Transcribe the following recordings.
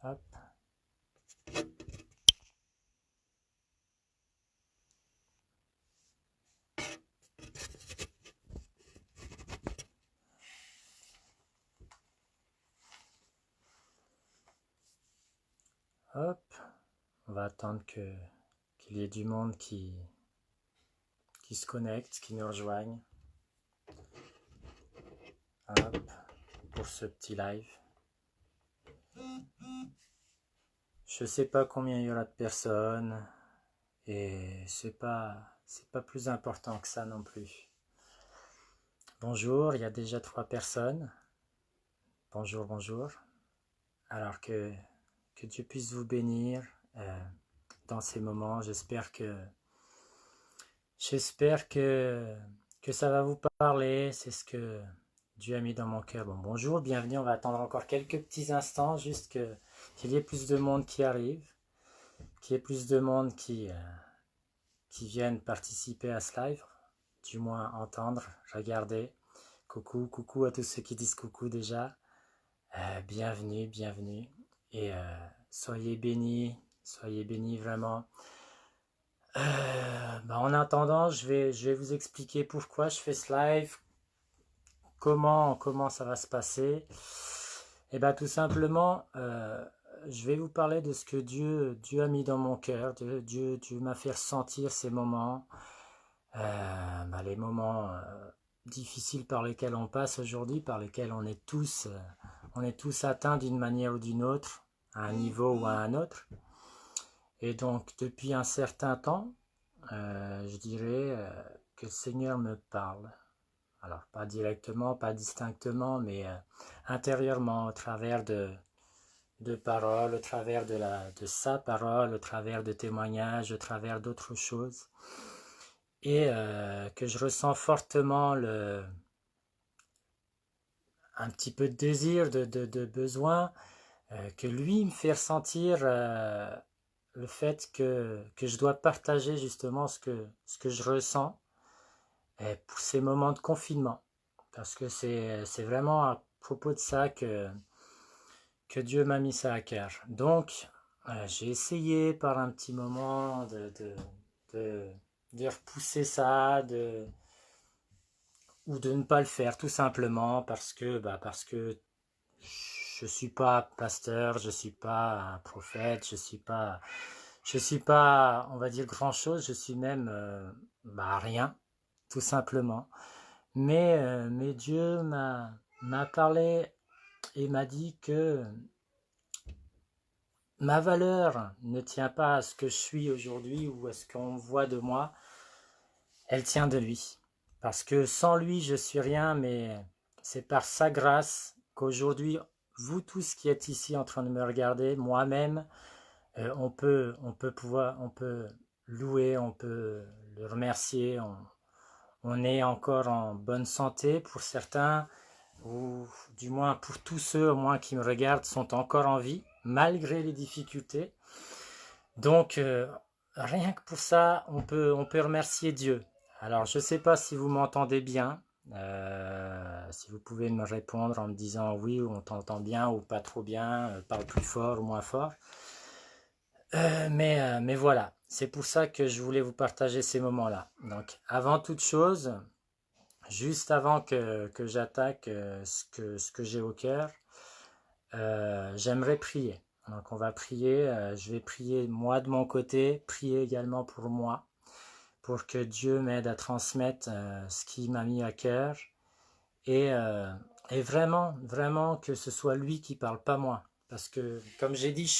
Hop. Hop. On va attendre qu'il y ait du monde qui se connecte, qui nous rejoigne. Hop. Pour ce petit live. Je sais pas combien il y aura de personnes et c'est pas plus important que ça non plus. Bonjour, il y a déjà 3 personnes. Bonjour, bonjour. Alors que Dieu puisse vous bénir dans ces moments. J'espère que ça va vous parler. C'est ce que Dieu a mis dans mon cœur. Bon, bonjour, bienvenue. On va attendre encore quelques petits instants, juste qu'il y ait plus de monde qui arrive, qu'il y ait plus de monde qui viennent participer à ce live, du moins entendre, regarder. Coucou, coucou à tous ceux qui disent coucou déjà. Bienvenue, bienvenue. Et soyez bénis vraiment. En attendant, je vais vous expliquer pourquoi je fais ce live, comment ça va se passer. Et bien tout simplement, je vais vous parler de ce que Dieu a mis dans mon cœur. Dieu m'a fait ressentir ces moments, les moments difficiles par lesquels on passe aujourd'hui, par lesquels on est tous atteints d'une manière ou d'une autre, à un niveau ou à un autre. Et donc depuis un certain temps, je dirais que le Seigneur me parle. Alors pas directement, pas distinctement, mais intérieurement, au travers de paroles, au travers de sa parole, au travers de témoignages, au travers d'autres choses. Et que je ressens fortement un petit peu de désir, de besoin, que lui me fait ressentir le fait que je dois partager justement ce que je ressens pour ces moments de confinement. Parce que c'est vraiment à propos de ça que Dieu m'a mis ça à cœur. Donc, j'ai essayé par un petit moment de repousser ça, ou de ne pas le faire, tout simplement parce que je suis pas pasteur, je suis pas un prophète, je suis pas, on va dire grand chose, je suis même rien, tout simplement. Mais Dieu m'a parlé et m'a dit que ma valeur ne tient pas à ce que je suis aujourd'hui ou à ce qu'on voit de moi, elle tient de lui. Parce que sans lui, je suis rien, mais c'est par sa grâce qu'aujourd'hui, vous tous qui êtes ici en train de me regarder, moi-même, on peut louer, on peut le remercier, on est encore en bonne santé pour certains, ou du moins pour tous ceux au moins qui me regardent sont encore en vie, malgré les difficultés. Donc, rien que pour ça, on peut remercier Dieu. Alors, je ne sais pas si vous m'entendez bien, si vous pouvez me répondre en me disant oui, on t'entend bien ou pas trop bien, parle plus fort ou moins fort. Mais voilà, c'est pour ça que je voulais vous partager ces moments-là. Donc, avant toute chose, juste avant que j'attaque ce que j'ai au cœur, j'aimerais prier. Donc on va prier, je vais prier moi de mon côté, prier également pour moi, pour que Dieu m'aide à transmettre ce qu'il m'a mis à cœur, et vraiment que ce soit lui qui parle, pas moi. Parce que comme j'ai dit, je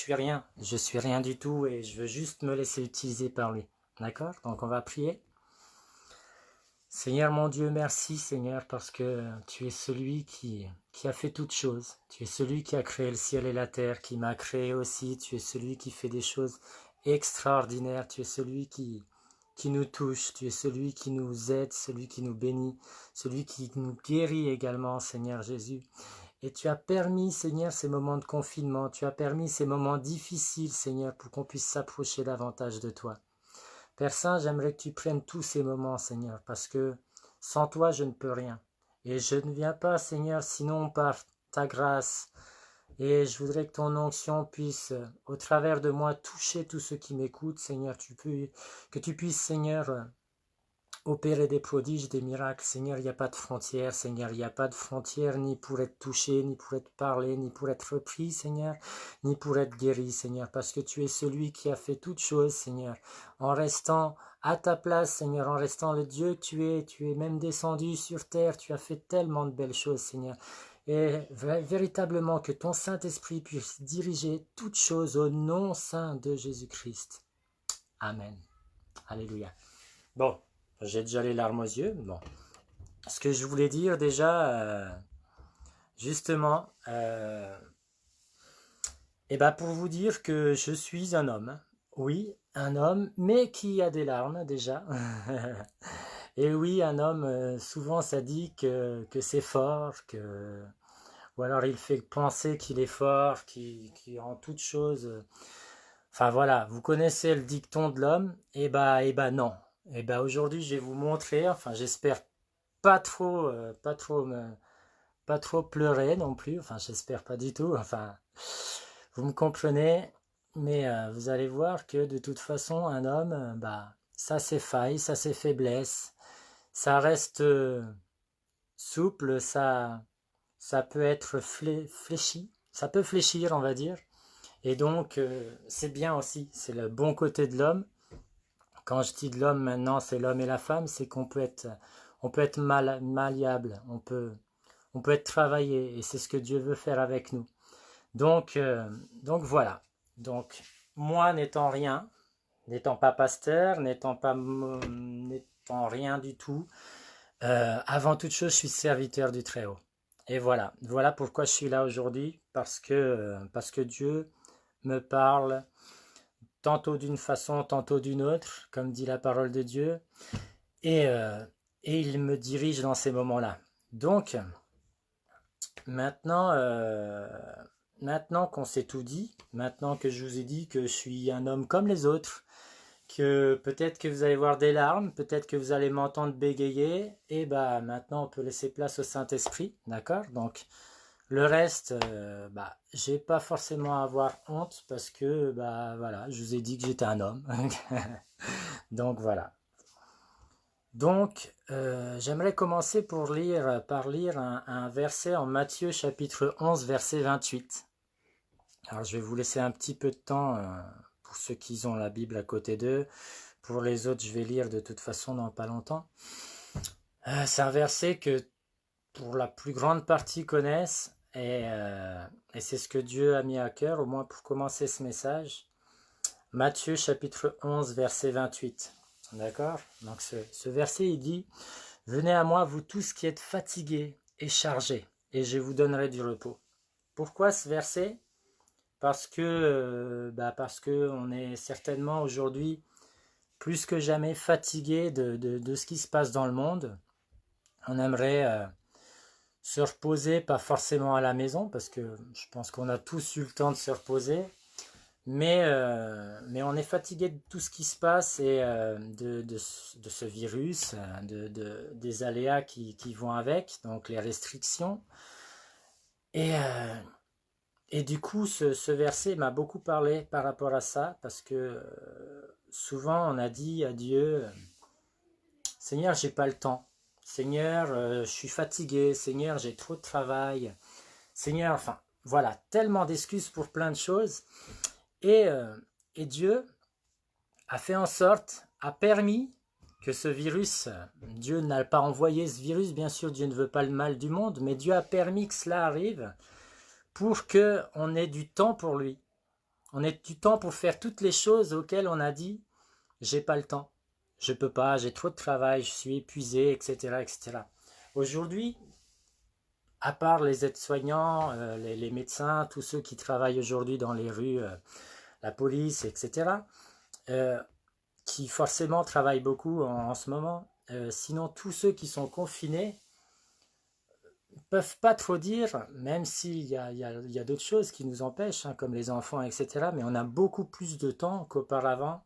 suis rien du tout et je veux juste me laisser utiliser par lui. D'accord? Donc on va prier. Seigneur mon Dieu, merci Seigneur parce que tu es celui qui a fait toutes choses. Tu es celui qui a créé le ciel et la terre, qui m'a créé aussi. Tu es celui qui fait des choses extraordinaires. Tu es celui qui nous touche. Tu es celui qui nous aide, celui qui nous bénit, celui qui nous guérit également, Seigneur Jésus. Et tu as permis, Seigneur, ces moments de confinement. Tu as permis ces moments difficiles, Seigneur, pour qu'on puisse s'approcher davantage de toi. Père Saint, j'aimerais que tu prennes tous ces moments, Seigneur, parce que sans toi, je ne peux rien. Et je ne viens pas, Seigneur, sinon par ta grâce, Et je voudrais que ton onction puisse, au travers de moi, toucher tous ceux qui m'écoutent, Seigneur. Que tu puisses, Seigneur, opérer des prodiges, des miracles. Seigneur, il n'y a pas de frontières, Seigneur, il n'y a pas de frontières ni pour être touché, ni pour être parlé, ni pour être repris, Seigneur, ni pour être guéri, Seigneur, parce que tu es celui qui a fait toutes choses, Seigneur, en restant à ta place, Seigneur, en restant le Dieu que tu es même descendu sur terre, tu as fait tellement de belles choses, Seigneur. Et véritablement que ton Saint-Esprit puisse diriger toutes choses au nom saint de Jésus-Christ. Amen. Alléluia. Bon. J'ai déjà les larmes aux yeux. Bon. Ce que je voulais dire déjà, justement, pour vous dire que je suis un homme. Oui, un homme, mais qui a des larmes déjà. Et oui, un homme, souvent ça dit que c'est fort, ou alors il fait penser qu'il est fort, qu'il en toute chose. Enfin voilà, vous connaissez le dicton de l'homme. Non. Aujourd'hui, je vais vous montrer, enfin j'espère pas trop pleurer non plus, enfin j'espère pas du tout, enfin vous me comprenez, mais vous allez voir que de toute façon un homme, ça c'est failles, ça c'est faiblesse, ça reste souple, ça peut être fléchi, ça peut fléchir on va dire, et donc c'est bien aussi, c'est le bon côté de l'homme. Quand je dis de l'homme maintenant, c'est l'homme et la femme, c'est qu'on peut être malléable, on peut être travaillé, et c'est ce que Dieu veut faire avec nous. Donc voilà. Donc moi n'étant rien, n'étant pas pasteur, n'étant rien du tout, avant toute chose, je suis serviteur du Très-Haut. Et voilà pourquoi je suis là aujourd'hui, parce que Dieu me parle tantôt d'une façon, tantôt d'une autre, comme dit la parole de Dieu, et il me dirige dans ces moments-là. Donc, maintenant qu'on s'est tout dit, maintenant que je vous ai dit que je suis un homme comme les autres, que peut-être que vous allez voir des larmes, peut-être que vous allez m'entendre bégayer, et maintenant on peut laisser place au Saint-Esprit, d'accord? Donc, le reste, j'ai pas forcément à avoir honte parce que, voilà, je vous ai dit que j'étais un homme. Donc voilà. Donc, j'aimerais commencer par lire un verset en Matthieu chapitre 11, verset 28. Alors, je vais vous laisser un petit peu de temps pour ceux qui ont la Bible à côté d'eux. Pour les autres, je vais lire de toute façon dans pas longtemps. C'est un verset que pour la plus grande partie connaissent. Et c'est ce que Dieu a mis à cœur, au moins pour commencer ce message. Matthieu chapitre 11, verset 28. D'accord? Donc ce verset, il dit « Venez à moi, vous tous qui êtes fatigués et chargés, et je vous donnerai du repos. » Pourquoi ce verset? Parce que on est certainement aujourd'hui plus que jamais fatigué de ce qui se passe dans le monde. On aimerait se reposer, pas forcément à la maison, parce que je pense qu'on a tous eu le temps de se reposer, mais on est fatigué de tout ce qui se passe et de ce virus, des aléas qui vont avec, donc les restrictions. Et du coup, ce verset m'a beaucoup parlé par rapport à ça, parce que souvent on a dit à Dieu, Seigneur, j'ai pas le temps. Seigneur, je suis fatigué. Seigneur, j'ai trop de travail. Seigneur, enfin, voilà, tellement d'excuses pour plein de choses. Et Dieu a fait en sorte, a permis que ce virus, Dieu n'a pas envoyé ce virus, bien sûr, Dieu ne veut pas le mal du monde, mais Dieu a permis que cela arrive pour qu'on ait du temps pour lui. On ait du temps pour faire toutes les choses auxquelles on a dit, j'ai pas le temps. Je peux pas, j'ai trop de travail, je suis épuisé, etc. etc. Aujourd'hui, à part les aides-soignants, les médecins, tous ceux qui travaillent aujourd'hui dans les rues, la police, etc., qui forcément travaillent beaucoup en ce moment, sinon tous ceux qui sont confinés ne peuvent pas trop dire, même s'il y a d'autres choses qui nous empêchent, comme les enfants, etc., mais on a beaucoup plus de temps qu'auparavant.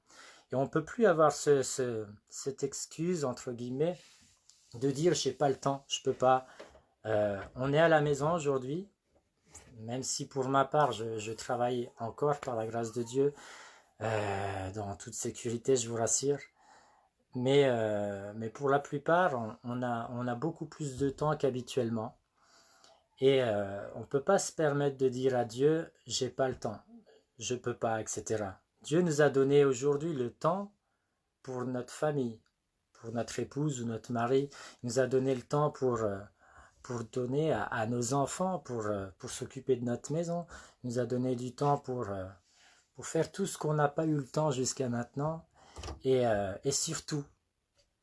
Et on ne peut plus avoir cette excuse, entre guillemets, de dire « j'ai pas le temps, je peux pas ». On est à la maison aujourd'hui, même si pour ma part, je travaille encore par la grâce de Dieu, dans toute sécurité, je vous rassure. Mais pour la plupart, on a beaucoup plus de temps qu'habituellement. Et on ne peut pas se permettre de dire à Dieu, j'ai pas le temps, je peux pas, etc. Dieu nous a donné aujourd'hui le temps pour notre famille, pour notre épouse ou notre mari. Il nous a donné le temps pour donner à nos enfants, pour s'occuper de notre maison. Il nous a donné du temps pour faire tout ce qu'on n'a pas eu le temps jusqu'à maintenant. Et surtout,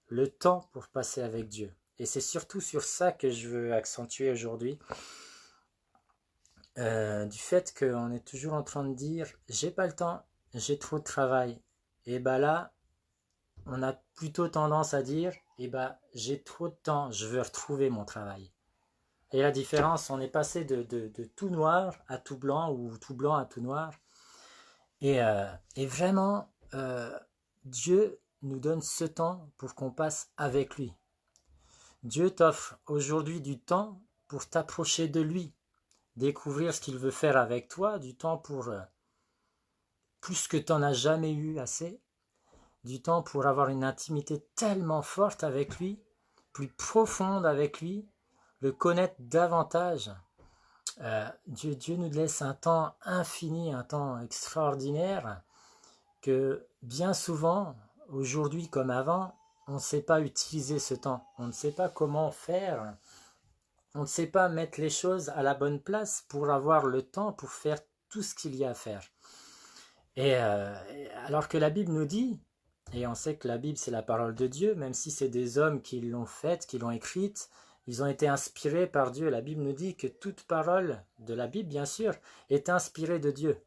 le temps pour passer avec Dieu. Et c'est surtout sur ça que je veux accentuer aujourd'hui. Du fait qu'on est toujours en train de dire j'ai pas le temps, j'ai trop de travail. Et bah là, on a plutôt tendance à dire j'ai trop de temps, je veux retrouver mon travail. Et la différence, on est passé de tout noir à tout blanc ou tout blanc à tout noir. Et vraiment, Dieu nous donne ce temps pour qu'on passe avec lui. Dieu t'offre aujourd'hui du temps pour t'approcher de lui, découvrir ce qu'il veut faire avec toi, du temps pour plus que tu n'en as jamais eu assez, du temps pour avoir une intimité tellement forte avec lui, plus profonde avec lui, le connaître davantage. Dieu nous laisse un temps infini, un temps extraordinaire, que bien souvent, aujourd'hui comme avant, on ne sait pas utiliser ce temps, on ne sait pas comment faire, on ne sait pas mettre les choses à la bonne place pour avoir le temps pour faire tout ce qu'il y a à faire. Et alors que la Bible nous dit, et on sait que la Bible c'est la parole de Dieu, même si c'est des hommes qui l'ont faite, qui l'ont écrite, ils ont été inspirés par Dieu. La Bible nous dit que toute parole de la Bible, bien sûr, est inspirée de Dieu.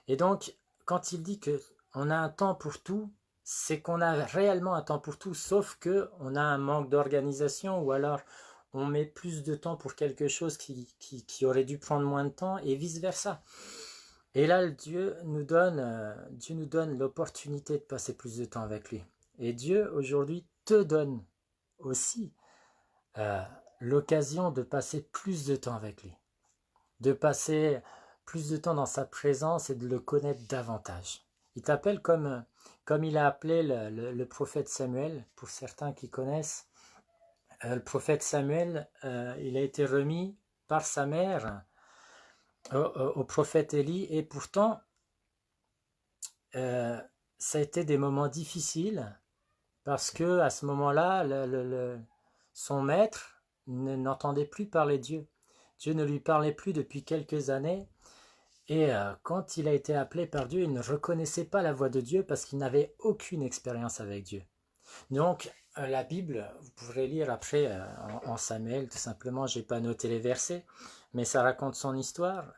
Et donc, quand il dit qu'on a un temps pour tout, c'est qu'on a réellement un temps pour tout, sauf qu'on a un manque d'organisation, ou alors on met plus de temps pour quelque chose qui aurait dû prendre moins de temps, et vice-versa. Et là, Dieu nous donne l'opportunité de passer plus de temps avec lui. Et Dieu, aujourd'hui, te donne aussi l'occasion de passer plus de temps avec lui, de passer plus de temps dans sa présence et de le connaître davantage. Il t'appelle comme il a appelé le prophète Samuel, pour certains qui connaissent. Le prophète Samuel, il a été remis par sa mère au prophète Élie, et pourtant, ça a été des moments difficiles, parce que à ce moment-là, son maître n'entendait plus parler de Dieu. Dieu ne lui parlait plus depuis quelques années, et quand il a été appelé par Dieu, il ne reconnaissait pas la voix de Dieu parce qu'il n'avait aucune expérience avec Dieu. Donc, la Bible, vous pourrez lire après en Samuel, tout simplement, je n'ai pas noté les versets, mais ça raconte son histoire.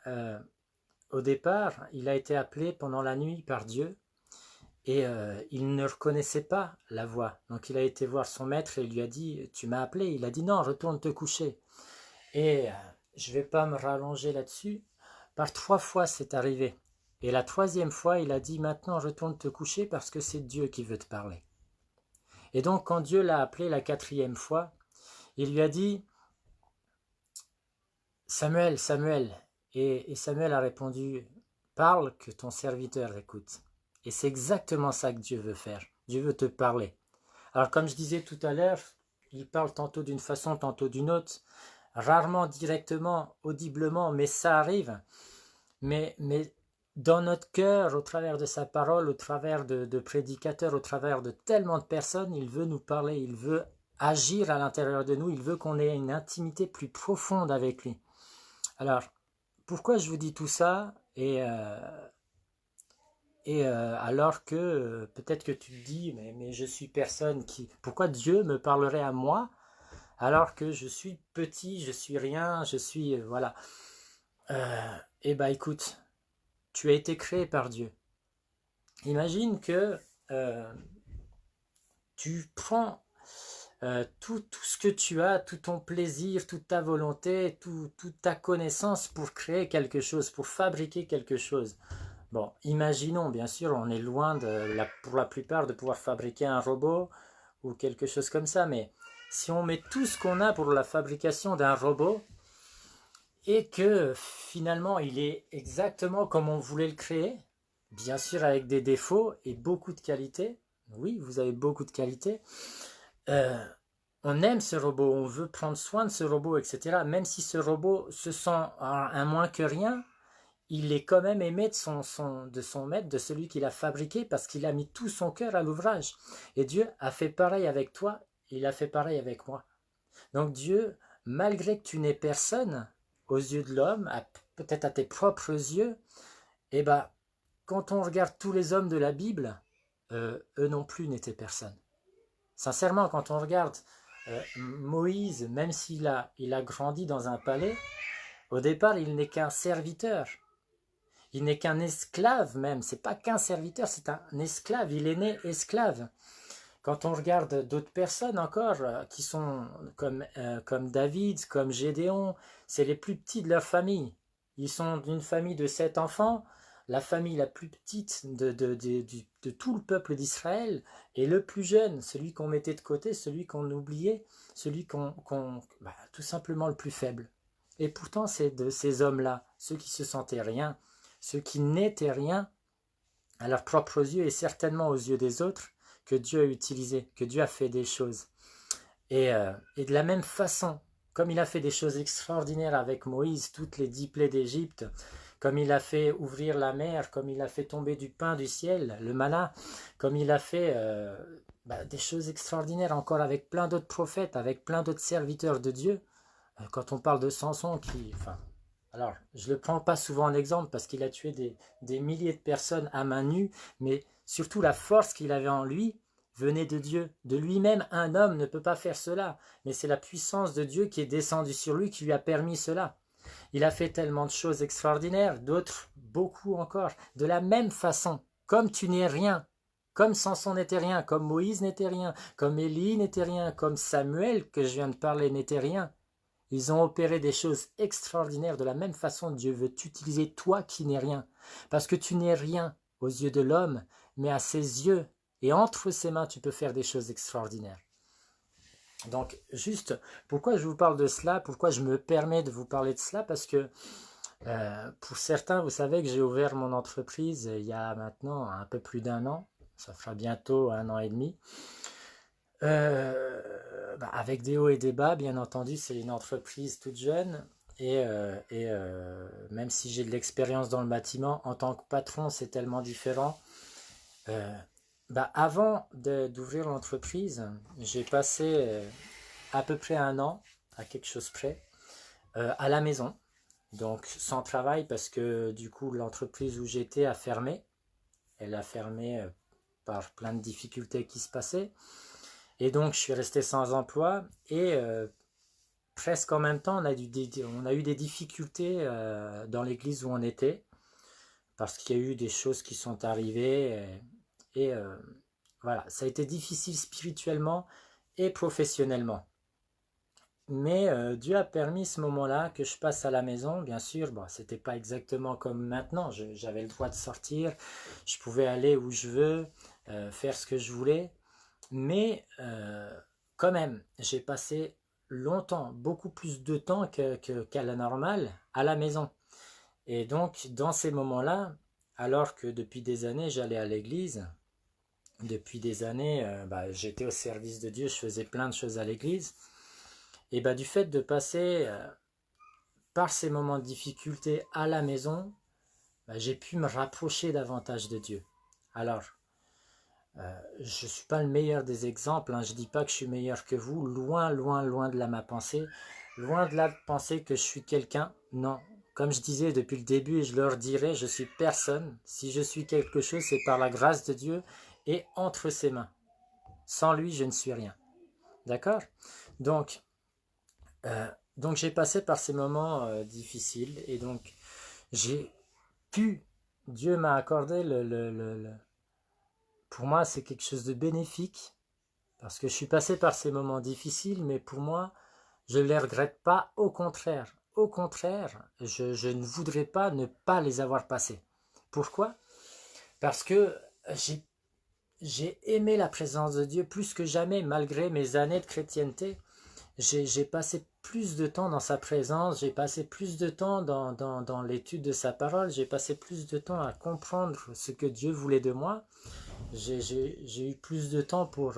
Au départ, il a été appelé pendant la nuit par Dieu, et il ne reconnaissait pas la voix. Donc il a été voir son maître et il lui a dit « Tu m'as appelé ?» Il a dit « Non, retourne te coucher. » Et je ne vais pas me rallonger là-dessus. Par 3 fois, c'est arrivé. Et la 3e fois, il a dit « Maintenant, retourne te coucher parce que c'est Dieu qui veut te parler. » Et donc, quand Dieu l'a appelé la 4e fois, il lui a dit « Samuel, Samuel. » Et Samuel a répondu « Parle que ton serviteur écoute. » Et c'est exactement ça que Dieu veut faire. Dieu veut te parler. Alors comme je disais tout à l'heure, il parle tantôt d'une façon, tantôt d'une autre, rarement directement, audiblement, mais ça arrive. Mais dans notre cœur, au travers de sa parole, au travers de prédicateurs, au travers de tellement de personnes, il veut nous parler, il veut agir à l'intérieur de nous, il veut qu'on ait une intimité plus profonde avec lui. Alors, pourquoi je vous dis tout ça? Alors que peut-être que tu te dis mais je suis personne qui... Pourquoi Dieu me parlerait à moi alors que je suis petit, je suis rien, je suis... voilà. Écoute, tu as été créé par Dieu. Imagine que tu prends tout ce que tu as, tout ton plaisir, toute ta volonté, toute ta connaissance pour créer quelque chose, pour fabriquer quelque chose. Bon, imaginons, bien sûr, on est loin pour la plupart de pouvoir fabriquer un robot ou quelque chose comme ça, mais si on met tout ce qu'on a pour la fabrication d'un robot, et que finalement il est exactement comme on voulait le créer, bien sûr avec des défauts et beaucoup de qualités. Oui, vous avez beaucoup de qualités. Euh, on aime ce robot, on veut prendre soin de ce robot, etc. Même si ce robot se sent un moins que rien, il est quand même aimé de son maître, de celui qui l'a fabriqué, parce qu'il a mis tout son cœur à l'ouvrage. Et Dieu a fait pareil avec toi, il a fait pareil avec moi. Donc Dieu, malgré que tu n'es personne aux yeux de l'homme, peut-être à tes propres yeux, eh ben, quand on regarde tous les hommes de la Bible, eux non plus n'étaient personne. Sincèrement, quand on regarde Moïse, même il a grandi dans un palais, au départ, il n'est qu'un serviteur. Il n'est qu'un esclave même. C'est pas qu'un serviteur, c'est un esclave. Il est né esclave. Quand on regarde d'autres personnes encore qui sont comme David, comme Gédéon, c'est les plus petits de leur famille. Ils sont d'une famille de 7 enfants, la famille la plus petite de tout le peuple d'Israël, et le plus jeune, celui qu'on mettait de côté, celui qu'on oubliait, celui tout simplement le plus faible. Et pourtant, c'est de ces hommes-là, ceux qui se sentaient rien, ceux qui n'étaient rien, à leurs propres yeux et certainement aux yeux des autres, que Dieu a utilisé, que Dieu a fait des choses. Et de la même façon, comme il a fait des choses extraordinaires avec Moïse, toutes les 10 plaies d'Égypte, comme il a fait ouvrir la mer, comme il a fait tomber du pain du ciel, le manna, comme il a fait des choses extraordinaires encore avec plein d'autres prophètes, avec plein d'autres serviteurs de Dieu. Quand on parle de Samson alors, je ne le prends pas souvent en exemple parce qu'il a tué des milliers de personnes à main nue, mais surtout la force qu'il avait en lui venait de Dieu. De lui-même, un homme ne peut pas faire cela, mais c'est la puissance de Dieu qui est descendue sur lui qui lui a permis cela. Il a fait tellement de choses extraordinaires, d'autres beaucoup encore. De la même façon, comme tu n'es rien, comme Samson n'était rien, comme Moïse n'était rien, comme Élie n'était rien, comme Samuel que je viens de parler n'était rien, ils ont opéré des choses extraordinaires. De la même façon, Dieu veut t'utiliser, toi qui n'es rien. Parce que tu n'es rien aux yeux de l'homme, mais à ses yeux et entre ses mains, tu peux faire des choses extraordinaires. Donc, juste, pourquoi je vous parle de cela? Pourquoi je me permets de vous parler de cela? Parce que pour certains, vous savez que j'ai ouvert mon entreprise il y a maintenant un peu plus d'1 an. Ça fera bientôt 1 an et demi. Avec des hauts et des bas, bien entendu, c'est une entreprise toute jeune et même si j'ai de l'expérience dans le bâtiment, en tant que patron, c'est tellement différent. Avant d'ouvrir l'entreprise, j'ai passé à peu près 1 an, à quelque chose près, à la maison, donc sans travail parce que du coup l'entreprise où j'étais a fermé. Elle a fermé par plein de difficultés qui se passaient. Et donc, je suis resté sans emploi et presque en même temps, on a eu des difficultés dans l'église où on était parce qu'il y a eu des choses qui sont arrivées et voilà, ça a été difficile spirituellement et professionnellement. Mais Dieu a permis ce moment-là que je passe à la maison. Bien sûr, c'était pas exactement comme maintenant. J'avais le droit de sortir, je pouvais aller où je veux, faire ce que je voulais. Mais quand même, j'ai passé longtemps, beaucoup plus de temps qu'à la normale, à la maison. Et donc, dans ces moments-là, alors que depuis des années, j'allais à l'église, depuis des années, j'étais au service de Dieu, je faisais plein de choses à l'église, et du fait de passer par ces moments de difficulté à la maison, j'ai pu me rapprocher davantage de Dieu. Alors, je ne suis pas le meilleur des exemples, je ne dis pas que je suis meilleur que vous, loin, loin, loin de là ma pensée, loin de là de penser que je suis quelqu'un, non. Comme je disais depuis le début et je leur dirai, je suis personne. Si je suis quelque chose, c'est par la grâce de Dieu et entre ses mains. Sans lui, je ne suis rien. D'accord? Donc j'ai passé par ces moments difficiles et donc j'ai pu, Dieu m'a accordé pour moi, c'est quelque chose de bénéfique, parce que je suis passé par ces moments difficiles, mais pour moi, je ne les regrette pas, au contraire. Au contraire, je ne voudrais pas ne pas les avoir passés. Pourquoi? Parce que j'ai aimé la présence de Dieu plus que jamais, malgré mes années de chrétienté. J'ai passé plus de temps dans sa présence, j'ai passé plus de temps dans l'étude de sa parole, j'ai passé plus de temps à comprendre ce que Dieu voulait de moi. J'ai eu plus de temps pour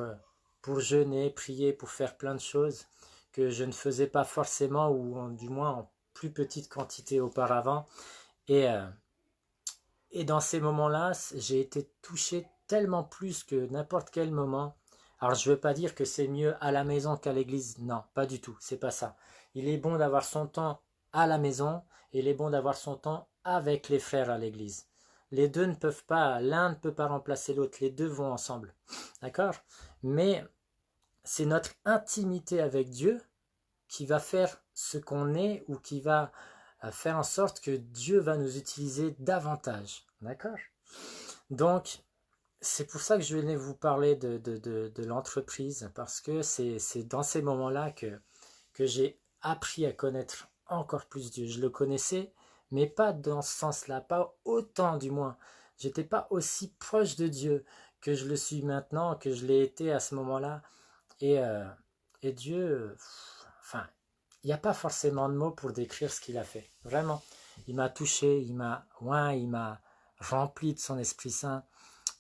jeûner, prier, pour faire plein de choses que je ne faisais pas forcément, ou du moins en plus petite quantité auparavant. Et dans ces moments-là, j'ai été touché tellement plus que n'importe quel moment. Alors je ne veux pas dire que c'est mieux à la maison qu'à l'église, non, pas du tout, c'est pas ça. Il est bon d'avoir son temps à la maison, et il est bon d'avoir son temps avec les frères à l'église. Les deux ne peuvent pas, l'un ne peut pas remplacer l'autre, les deux vont ensemble, d'accord? Mais c'est notre intimité avec Dieu qui va faire ce qu'on est, ou qui va faire en sorte que Dieu va nous utiliser davantage, d'accord? Donc, c'est pour ça que je venais vous parler de l'entreprise, parce que c'est dans ces moments-là que j'ai appris à connaître encore plus Dieu. Je le connaissais, mais pas dans ce sens-là, pas autant du moins. J'étais pas aussi proche de Dieu que je le suis maintenant, que je l'ai été à ce moment-là. Et Dieu, enfin, il n'y a pas forcément de mots pour décrire ce qu'il a fait. Vraiment, il m'a touché, il m'a rempli de son Esprit Saint.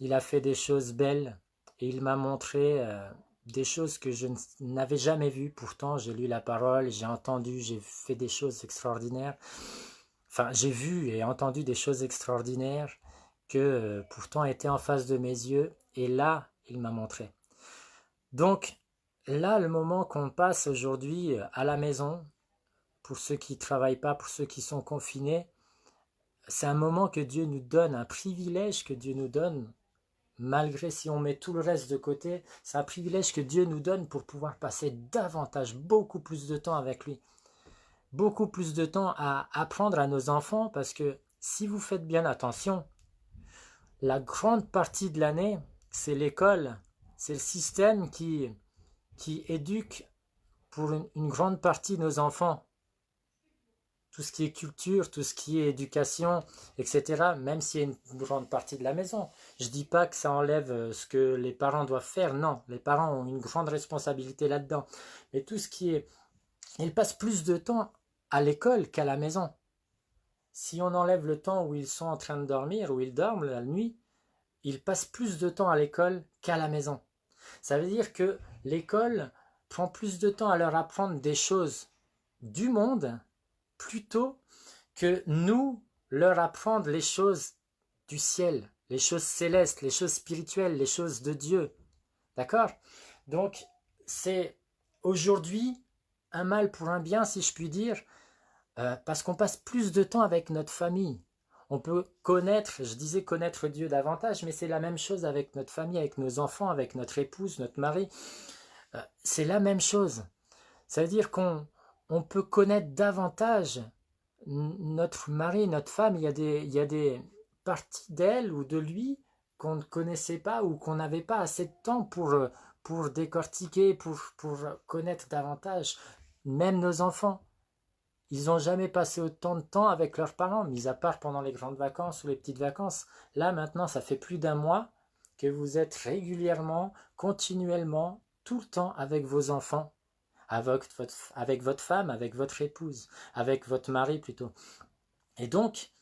Il a fait des choses belles et il m'a montré des choses que je n'avais jamais vues. Pourtant, j'ai lu la parole, j'ai entendu, j'ai fait des choses extraordinaires. Enfin, j'ai vu et entendu des choses extraordinaires que pourtant étaient en face de mes yeux. Et là, il m'a montré. Donc, là, le moment qu'on passe aujourd'hui à la maison, pour ceux qui ne travaillent pas, pour ceux qui sont confinés, c'est un moment que Dieu nous donne, un privilège que Dieu nous donne. Malgré si on met tout le reste de côté, c'est un privilège que Dieu nous donne pour pouvoir passer davantage, beaucoup plus de temps avec lui. Beaucoup plus de temps à apprendre à nos enfants, parce que si vous faites bien attention, la grande partie de l'année, c'est l'école, c'est le système qui éduque pour une grande partie de nos enfants. Tout ce qui est culture, tout ce qui est éducation, etc., même s'il y a une grande partie de la maison. Je ne dis pas que ça enlève ce que les parents doivent faire, non, les parents ont une grande responsabilité là-dedans. Mais tout ce qui est... Ils passent plus de temps à l'école qu'à la maison. Si on enlève le temps où ils sont en train de dormir, où ils dorment la nuit, ils passent plus de temps à l'école qu'à la maison. Ça veut dire que l'école prend plus de temps à leur apprendre des choses du monde, plutôt que nous leur apprendre les choses du ciel, les choses célestes, les choses spirituelles, les choses de Dieu. D'accord? Donc, c'est aujourd'hui un mal pour un bien, si je puis dire, parce qu'on passe plus de temps avec notre famille. On peut connaître, je disais connaître Dieu davantage, mais c'est la même chose avec notre famille, avec nos enfants, avec notre épouse, notre mari. C'est la même chose. Ça veut dire qu'on peut connaître davantage notre mari, notre femme. Il y a des parties d'elle ou de lui qu'on ne connaissait pas, ou qu'on n'avait pas assez de temps pour décortiquer, pour connaître davantage. Même nos enfants, ils n'ont jamais passé autant de temps avec leurs parents, mis à part pendant les grandes vacances ou les petites vacances. Là, maintenant, ça fait plus d'un mois que vous êtes régulièrement, continuellement, tout le temps avec vos enfants, avec votre femme, avec votre épouse, avec votre mari plutôt. Et donc,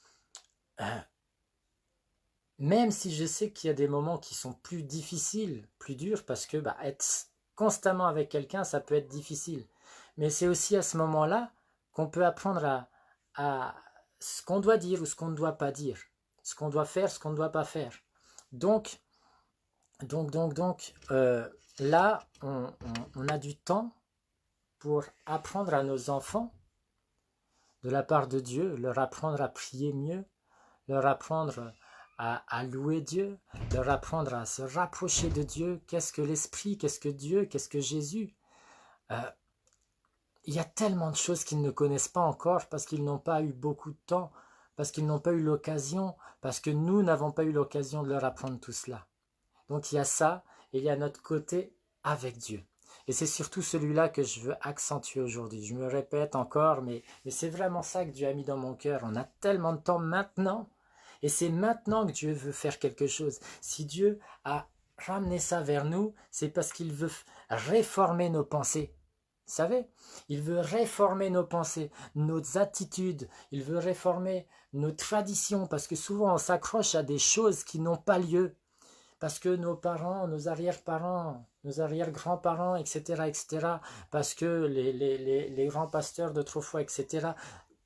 même si je sais qu'il y a des moments qui sont plus difficiles, plus durs, parce que être constamment avec quelqu'un, ça peut être difficile. Mais c'est aussi à ce moment-là qu'on peut apprendre à ce qu'on doit dire ou ce qu'on ne doit pas dire, ce qu'on doit faire, ce qu'on ne doit pas faire. Donc, là, on a du temps pour apprendre à nos enfants, de la part de Dieu, leur apprendre à prier mieux, leur apprendre à louer Dieu, leur apprendre à se rapprocher de Dieu. Qu'est-ce que l'Esprit, qu'est-ce que Dieu, qu'est-ce que Jésus? Il y a tellement de choses qu'ils ne connaissent pas encore, parce qu'ils n'ont pas eu beaucoup de temps, parce qu'ils n'ont pas eu l'occasion, parce que nous n'avons pas eu l'occasion de leur apprendre tout cela. Donc il y a ça, et il y a notre côté avec Dieu. Et c'est surtout celui-là que je veux accentuer aujourd'hui. Je me répète encore, mais c'est vraiment ça que Dieu a mis dans mon cœur. On a tellement de temps maintenant, et c'est maintenant que Dieu veut faire quelque chose. Si Dieu a ramené ça vers nous, c'est parce qu'il veut réformer nos pensées. savez, il veut réformer nos pensées, nos attitudes, il veut réformer nos traditions, parce que souvent on s'accroche à des choses qui n'ont pas lieu, parce que nos parents, nos arrière-parents, nos arrière-grands-parents, etc., parce que les grands pasteurs d'autrefois, etc.,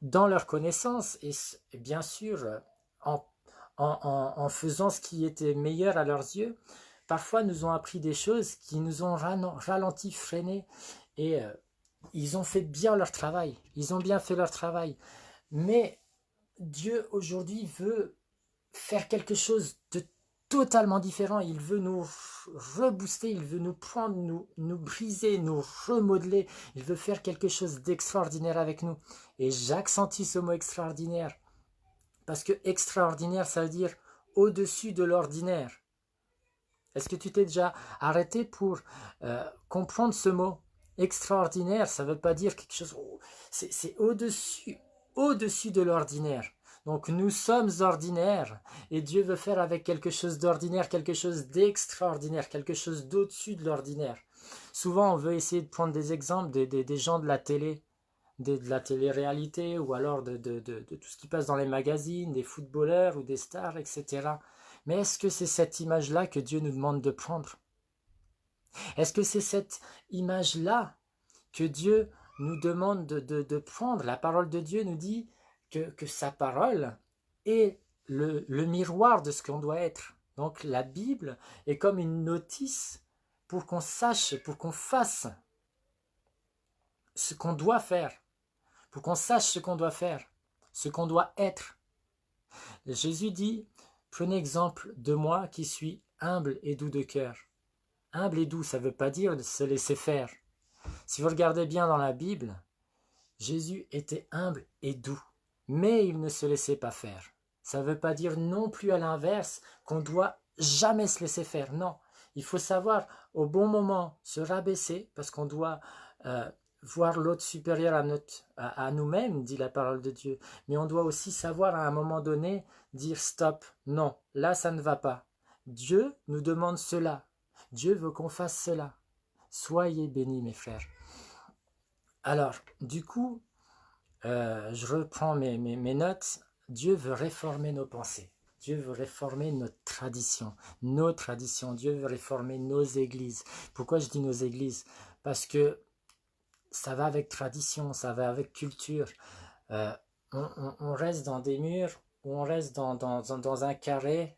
dans leur connaissance, et bien sûr, en, en faisant ce qui était meilleur à leurs yeux, parfois nous ont appris des choses qui nous ont ralenti, freiné, et ils ont fait bien leur travail, ils ont bien fait leur travail. Mais Dieu aujourd'hui veut faire quelque chose de totalement différent. Il veut nous rebooster, il veut nous prendre, nous briser, nous remodeler. Il veut faire quelque chose d'extraordinaire avec nous. Et j'accentue ce mot extraordinaire. Parce que extraordinaire, ça veut dire au-dessus de l'ordinaire. Est-ce que tu t'es déjà arrêté pour comprendre ce mot? Extraordinaire, ça ne veut pas dire quelque chose... C'est au-dessus de l'ordinaire. Donc nous sommes ordinaires et Dieu veut faire avec quelque chose d'ordinaire, quelque chose d'extraordinaire, quelque chose d'au-dessus de l'ordinaire. Souvent on veut essayer de prendre des exemples des gens de la télé, de la télé-réalité ou alors de tout ce qui passe dans les magazines, des footballeurs ou des stars, etc. Mais est-ce que c'est cette image-là que Dieu nous demande de prendre? Est-ce que c'est cette image-là que Dieu nous demande de prendre? La parole de Dieu nous dit que sa parole est le miroir de ce qu'on doit être. Donc la Bible est comme une notice pour qu'on sache, pour qu'on fasse ce qu'on doit faire, pour qu'on sache ce qu'on doit faire, ce qu'on doit être. Jésus dit, prenez exemple de moi qui suis humble et doux de cœur. Humble et doux, ça ne veut pas dire de se laisser faire. Si vous regardez bien dans la Bible, Jésus était humble et doux, mais il ne se laissait pas faire. Ça ne veut pas dire non plus à l'inverse qu'on doit jamais se laisser faire. Non, il faut savoir au bon moment se rabaisser parce qu'on doit voir l'autre supérieur à nous-mêmes, dit la parole de Dieu. Mais on doit aussi savoir à un moment donné dire stop, non, là ça ne va pas. Dieu nous demande cela. Dieu veut qu'on fasse cela. Soyez bénis mes frères. Alors, du coup, je reprends mes notes. Dieu veut réformer nos pensées. Dieu veut réformer notre tradition. Nos traditions. Dieu veut réformer nos églises. Pourquoi je dis nos églises? Parce que ça va avec tradition, ça va avec culture. On reste dans des murs, ou on reste dans un carré,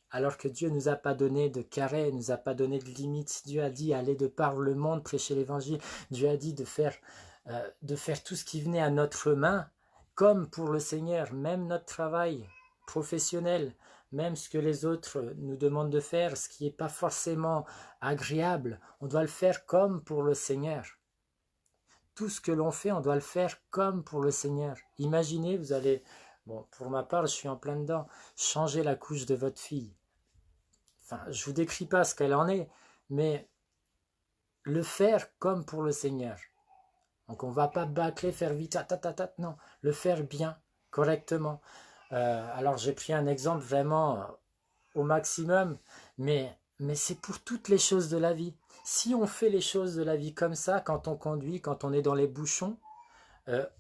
alors que Dieu ne nous a pas donné de carré, ne nous a pas donné de limites. Dieu a dit, allez de par le monde, prêcher l'évangile. Dieu a dit de faire tout ce qui venait à notre main, comme pour le Seigneur, même notre travail professionnel, même ce que les autres nous demandent de faire, ce qui n'est pas forcément agréable, on doit le faire comme pour le Seigneur. Tout ce que l'on fait, on doit le faire comme pour le Seigneur. Imaginez, vous allez, bon, pour ma part, je suis en plein dedans, changer la couche de votre fille. Enfin, je ne vous décris pas ce qu'elle en est, mais le faire comme pour le Seigneur. Donc on ne va pas bâcler, faire vite, non, le faire bien, correctement. Alors j'ai pris un exemple vraiment au maximum, mais c'est pour toutes les choses de la vie. Si on fait les choses de la vie comme ça, quand on conduit, quand on est dans les bouchons,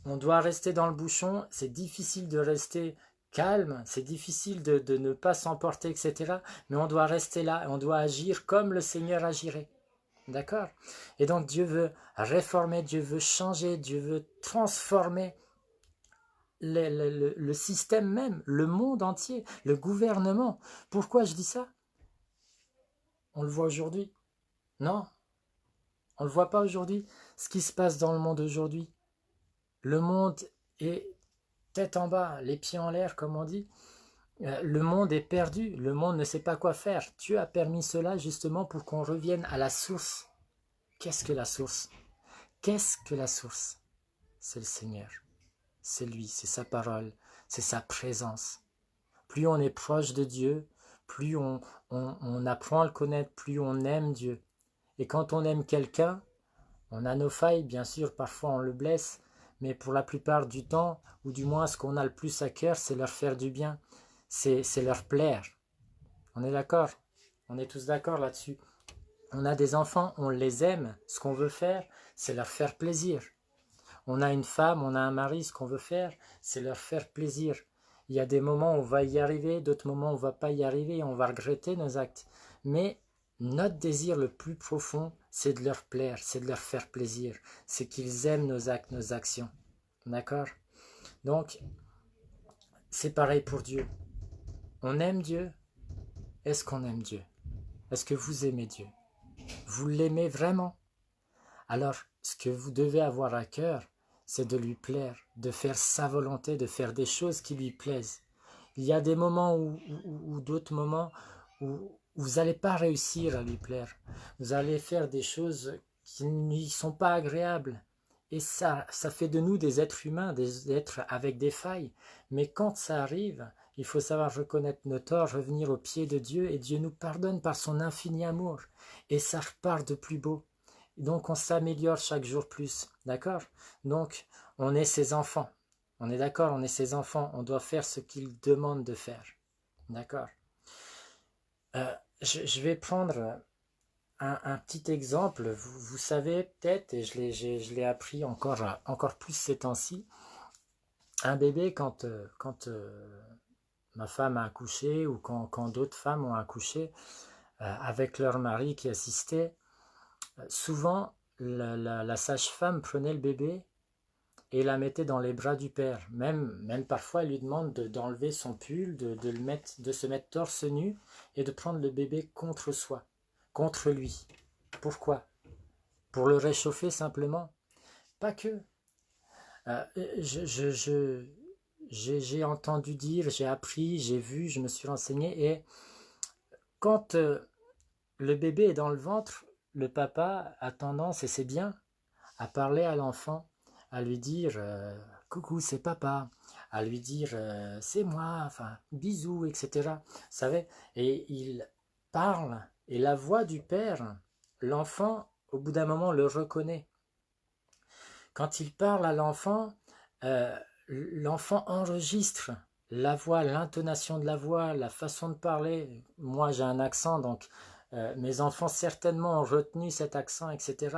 on doit rester dans le bouchon, c'est difficile de rester calme, c'est difficile de ne pas s'emporter, etc. Mais on doit rester là, on doit agir comme le Seigneur agirait. D'accord? Et donc Dieu veut réformer, Dieu veut changer, Dieu veut transformer le système même, le monde entier, le gouvernement. Pourquoi je dis ça? On le voit aujourd'hui? Non, on ne le voit pas aujourd'hui. Ce qui se passe dans le monde aujourd'hui, le monde est tête en bas, les pieds en l'air, comme on dit. Le monde est perdu, le monde ne sait pas quoi faire. Dieu a permis cela justement pour qu'on revienne à la source. Qu'est-ce que la source? Qu'est-ce que la source? C'est le Seigneur. C'est lui, c'est sa parole, c'est sa présence. Plus on est proche de Dieu, plus on apprend à le connaître, plus on aime Dieu. Et quand on aime quelqu'un, on a nos failles, bien sûr, parfois on le blesse, mais pour la plupart du temps, ou du moins ce qu'on a le plus à cœur, c'est leur faire du bien, c'est leur plaire. On est d'accord? On est tous d'accord là-dessus. On a des enfants, on les aime. Ce qu'on veut faire, c'est leur faire plaisir. On a une femme, on a un mari, ce qu'on veut faire, c'est leur faire plaisir. Il y a des moments où on va y arriver, d'autres moments où on ne va pas y arriver, on va regretter nos actes. Mais notre désir le plus profond, c'est de leur plaire, c'est de leur faire plaisir. C'est qu'ils aiment nos actes, nos actions. D'accord? Donc, c'est pareil pour Dieu. On aime Dieu. Est-ce qu'on aime Dieu? Est-ce que vous aimez Dieu? Vous l'aimez vraiment? Alors, ce que vous devez avoir à cœur, c'est de lui plaire, de faire sa volonté, de faire des choses qui lui plaisent. Il y a des moments ou d'autres moments où vous n'allez pas réussir à lui plaire. Vous allez faire des choses qui ne sont pas agréables. Et ça fait de nous des êtres humains, des êtres avec des failles. Mais quand ça arrive, il faut savoir reconnaître nos torts, revenir au pied de Dieu, et Dieu nous pardonne par son infini amour. Et ça repart de plus beau. Donc on s'améliore chaque jour plus, d'accord? Donc on est ses enfants, on est d'accord, on est ses enfants, on doit faire ce qu'il demande de faire, d'accord? Je vais prendre un petit exemple, vous savez peut-être, et je l'ai appris encore plus ces temps-ci, un bébé quand ma femme a accouché ou quand d'autres femmes ont accouché avec leur mari qui assistait, souvent, la sage-femme prenait le bébé et la mettait dans les bras du père. Même parfois, elle lui demande d'enlever son pull, de se mettre torse nu et de prendre le bébé contre soi, contre lui. Pourquoi? Pour le réchauffer simplement? Pas que. J'ai entendu dire, j'ai appris, j'ai vu, je me suis renseigné, et quand le bébé est dans le ventre, le papa a tendance, et c'est bien, à parler à l'enfant, à lui dire coucou, c'est papa, à lui dire c'est moi, enfin bisous, etc. Vous savez, et il parle, et la voix du père, l'enfant, au bout d'un moment, le reconnaît. Quand il parle à l'enfant, l'enfant enregistre la voix, l'intonation de la voix, la façon de parler. Moi, j'ai un accent, donc mes enfants certainement ont retenu cet accent, etc.,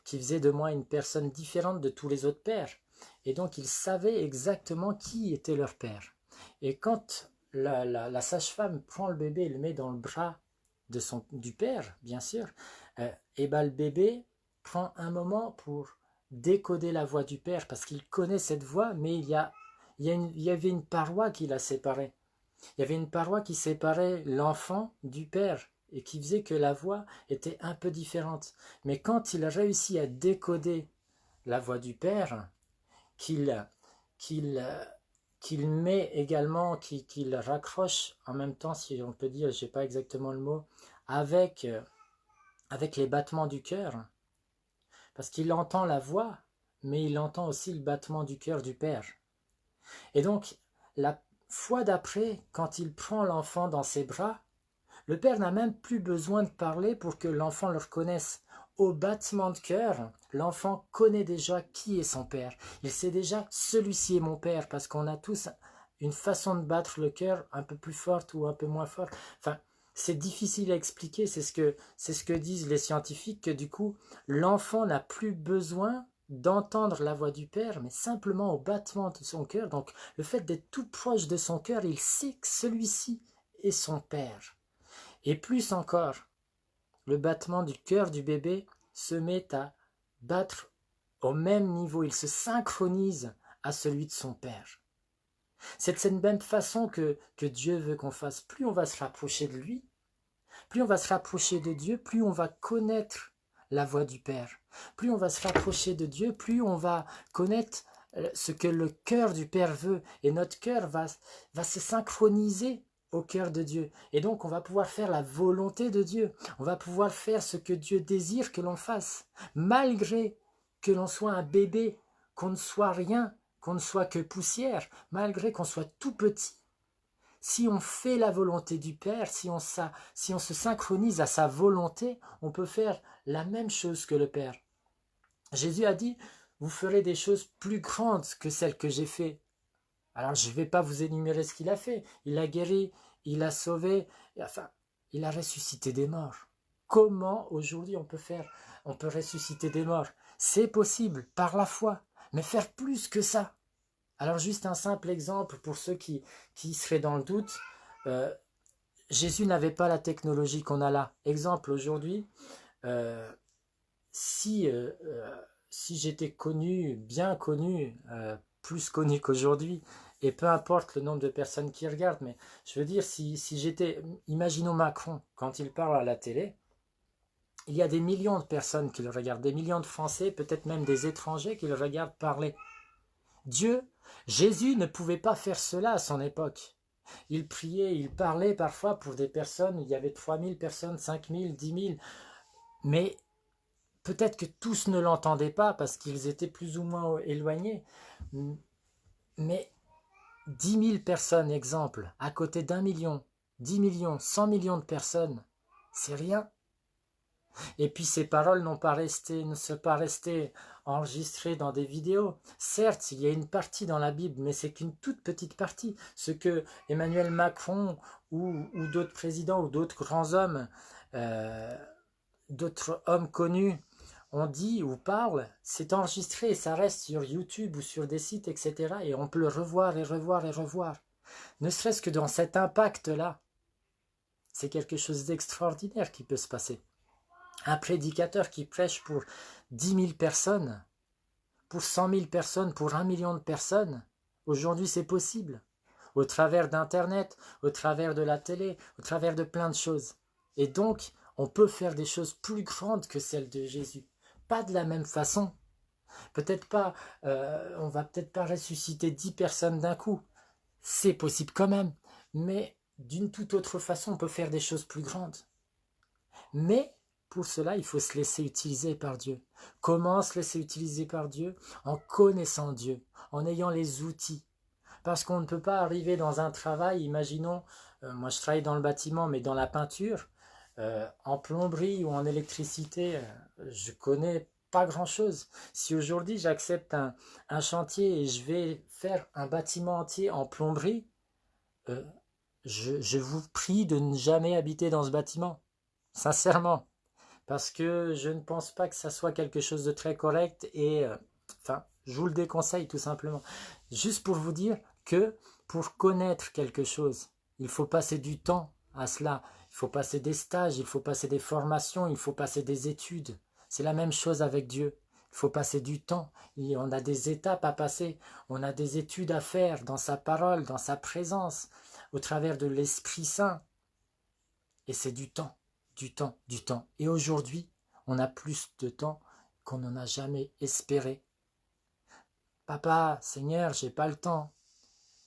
qui faisait de moi une personne différente de tous les autres pères. Et donc, ils savaient exactement qui était leur père. Et quand la sage-femme prend le bébé et le met dans le bras du père, bien sûr, et ben le bébé prend un moment pour décoder la voix du père, parce qu'il connaît cette voix, mais il y avait une paroi qui la séparait. Il y avait une paroi qui séparait l'enfant du père et qui faisait que la voix était un peu différente. Mais quand il réussit à décoder la voix du père, qu'il met également, qu'il raccroche en même temps, si on peut dire, je n'ai pas exactement le mot, avec les battements du cœur, parce qu'il entend la voix, mais il entend aussi le battement du cœur du père. Et donc, la fois d'après, quand il prend l'enfant dans ses bras, le père n'a même plus besoin de parler pour que l'enfant le reconnaisse. Au battement de cœur, l'enfant connaît déjà qui est son père. Il sait déjà, celui-ci est mon père, parce qu'on a tous une façon de battre le cœur un peu plus forte ou un peu moins forte. Enfin, c'est difficile à expliquer, c'est ce que disent les scientifiques, que du coup, l'enfant n'a plus besoin d'entendre la voix du père, mais simplement au battement de son cœur. Donc, le fait d'être tout proche de son cœur, il sait que celui-ci est son père. Et plus encore, le battement du cœur du bébé se met à battre au même niveau, il se synchronise à celui de son père. C'est de cette même façon que Dieu veut qu'on fasse. Plus on va se rapprocher de lui, plus on va se rapprocher de Dieu, plus on va connaître la voix du Père. Plus on va se rapprocher de Dieu, plus on va connaître ce que le cœur du Père veut. Et notre cœur va se synchroniser au cœur de Dieu. Et donc on va pouvoir faire la volonté de Dieu. On va pouvoir faire ce que Dieu désire que l'on fasse. Malgré que l'on soit un bébé, qu'on ne soit rien, qu'on ne soit que poussière, malgré qu'on soit tout petit. Si on fait la volonté du Père, si on se synchronise à sa volonté, on peut faire la même chose que le Père. Jésus a dit, vous ferez des choses plus grandes que celles que j'ai faites. Alors je ne vais pas vous énumérer ce qu'il a fait. Il a guéri, il a sauvé, enfin, il a ressuscité des morts. Comment aujourd'hui on peut ressusciter des morts? C'est possible par la foi, mais faire plus que ça. Alors juste un simple exemple pour ceux qui seraient dans le doute. Euh, Jésus n'avait pas la technologie qu'on a là. Exemple aujourd'hui, euh, si, euh, euh, si j'étais connu, bien connu, plus connu qu'aujourd'hui, et peu importe le nombre de personnes qui regardent, mais je veux dire, si j'étais, imaginons Macron, quand il parle à la télé, il y a des millions de personnes qui le regardent, des millions de Français, peut-être même des étrangers qui le regardent parler. Dieu, Jésus ne pouvait pas faire cela à son époque. Il priait, il parlait parfois pour des personnes, il y avait 3000 personnes, 5000, 10 000, mais peut-être que tous ne l'entendaient pas parce qu'ils étaient plus ou moins éloignés. Mais 10 000 personnes, exemple, à côté d'1 million, 10 millions, 100 millions de personnes, c'est rien. Et puis ces paroles ne sont pas restées enregistrées dans des vidéos. Certes, il y a une partie dans la Bible, mais c'est qu'une toute petite partie. Ce que Emmanuel Macron ou d'autres présidents ou d'autres grands hommes, d'autres hommes connus ont dit ou parlent, c'est enregistré et ça reste sur YouTube ou sur des sites, etc. Et on peut le revoir et revoir et revoir. Ne serait-ce que dans cet impact-là, c'est quelque chose d'extraordinaire qui peut se passer. Un prédicateur qui prêche pour 10 000 personnes, pour 100 000 personnes, pour 1 million de personnes, aujourd'hui c'est possible. Au travers d'Internet, au travers de la télé, au travers de plein de choses. Et donc, on peut faire des choses plus grandes que celles de Jésus. Pas de la même façon. Peut-être pas, on va peut-être pas ressusciter 10 personnes d'un coup. C'est possible quand même. Mais d'une toute autre façon, on peut faire des choses plus grandes. Mais pour cela, il faut se laisser utiliser par Dieu. Comment se laisser utiliser par Dieu? En connaissant Dieu, en ayant les outils. Parce qu'on ne peut pas arriver dans un travail, imaginons, moi je travaille dans le bâtiment, mais dans la peinture, en plomberie ou en électricité, je connais pas grand-chose. Si aujourd'hui j'accepte un chantier et je vais faire un bâtiment entier en plomberie, je vous prie de ne jamais habiter dans ce bâtiment, sincèrement. Parce que je ne pense pas que ça soit quelque chose de très correct et enfin, je vous le déconseille tout simplement. Juste pour vous dire que pour connaître quelque chose, il faut passer du temps à cela. Il faut passer des stages, il faut passer des formations, il faut passer des études. C'est la même chose avec Dieu. Il faut passer du temps. On a des étapes à passer. On a des études à faire dans sa parole, dans sa présence, au travers de l'Esprit Saint. Et c'est du temps. Du temps, du temps. Et aujourd'hui, on a plus de temps qu'on n'en a jamais espéré. Papa, Seigneur, j'ai pas le temps.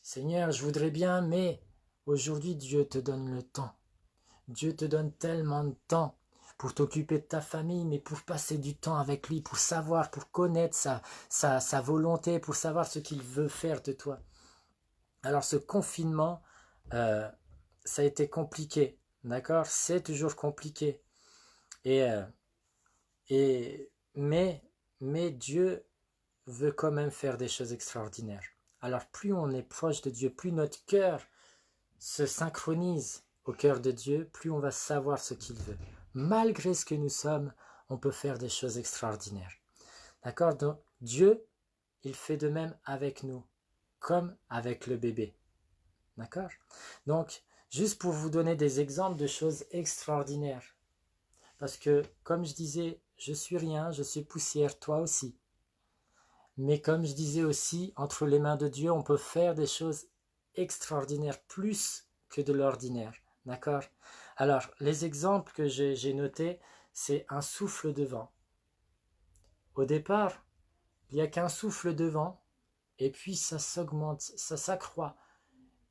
Seigneur, je voudrais bien, mais aujourd'hui, Dieu te donne le temps. Dieu te donne tellement de temps pour t'occuper de ta famille, mais pour passer du temps avec lui, pour savoir, pour connaître sa volonté, pour savoir ce qu'il veut faire de toi. Alors ce confinement, ça a été compliqué, d'accord? C'est toujours compliqué. Mais Dieu veut quand même faire des choses extraordinaires. Alors plus on est proche de Dieu, plus notre cœur se synchronise au cœur de Dieu, plus on va savoir ce qu'il veut. Malgré ce que nous sommes, on peut faire des choses extraordinaires. D'accord? Donc Dieu, il fait de même avec nous, comme avec le bébé. D'accord? Donc, juste pour vous donner des exemples de choses extraordinaires. Parce que, comme je disais, je suis rien, je suis poussière, toi aussi. Mais comme je disais aussi, entre les mains de Dieu, on peut faire des choses extraordinaires, plus que de l'ordinaire. D'accord? Alors, les exemples que j'ai notés, c'est un souffle de vent. Au départ, il n'y a qu'un souffle de vent, et puis ça s'augmente, ça s'accroît.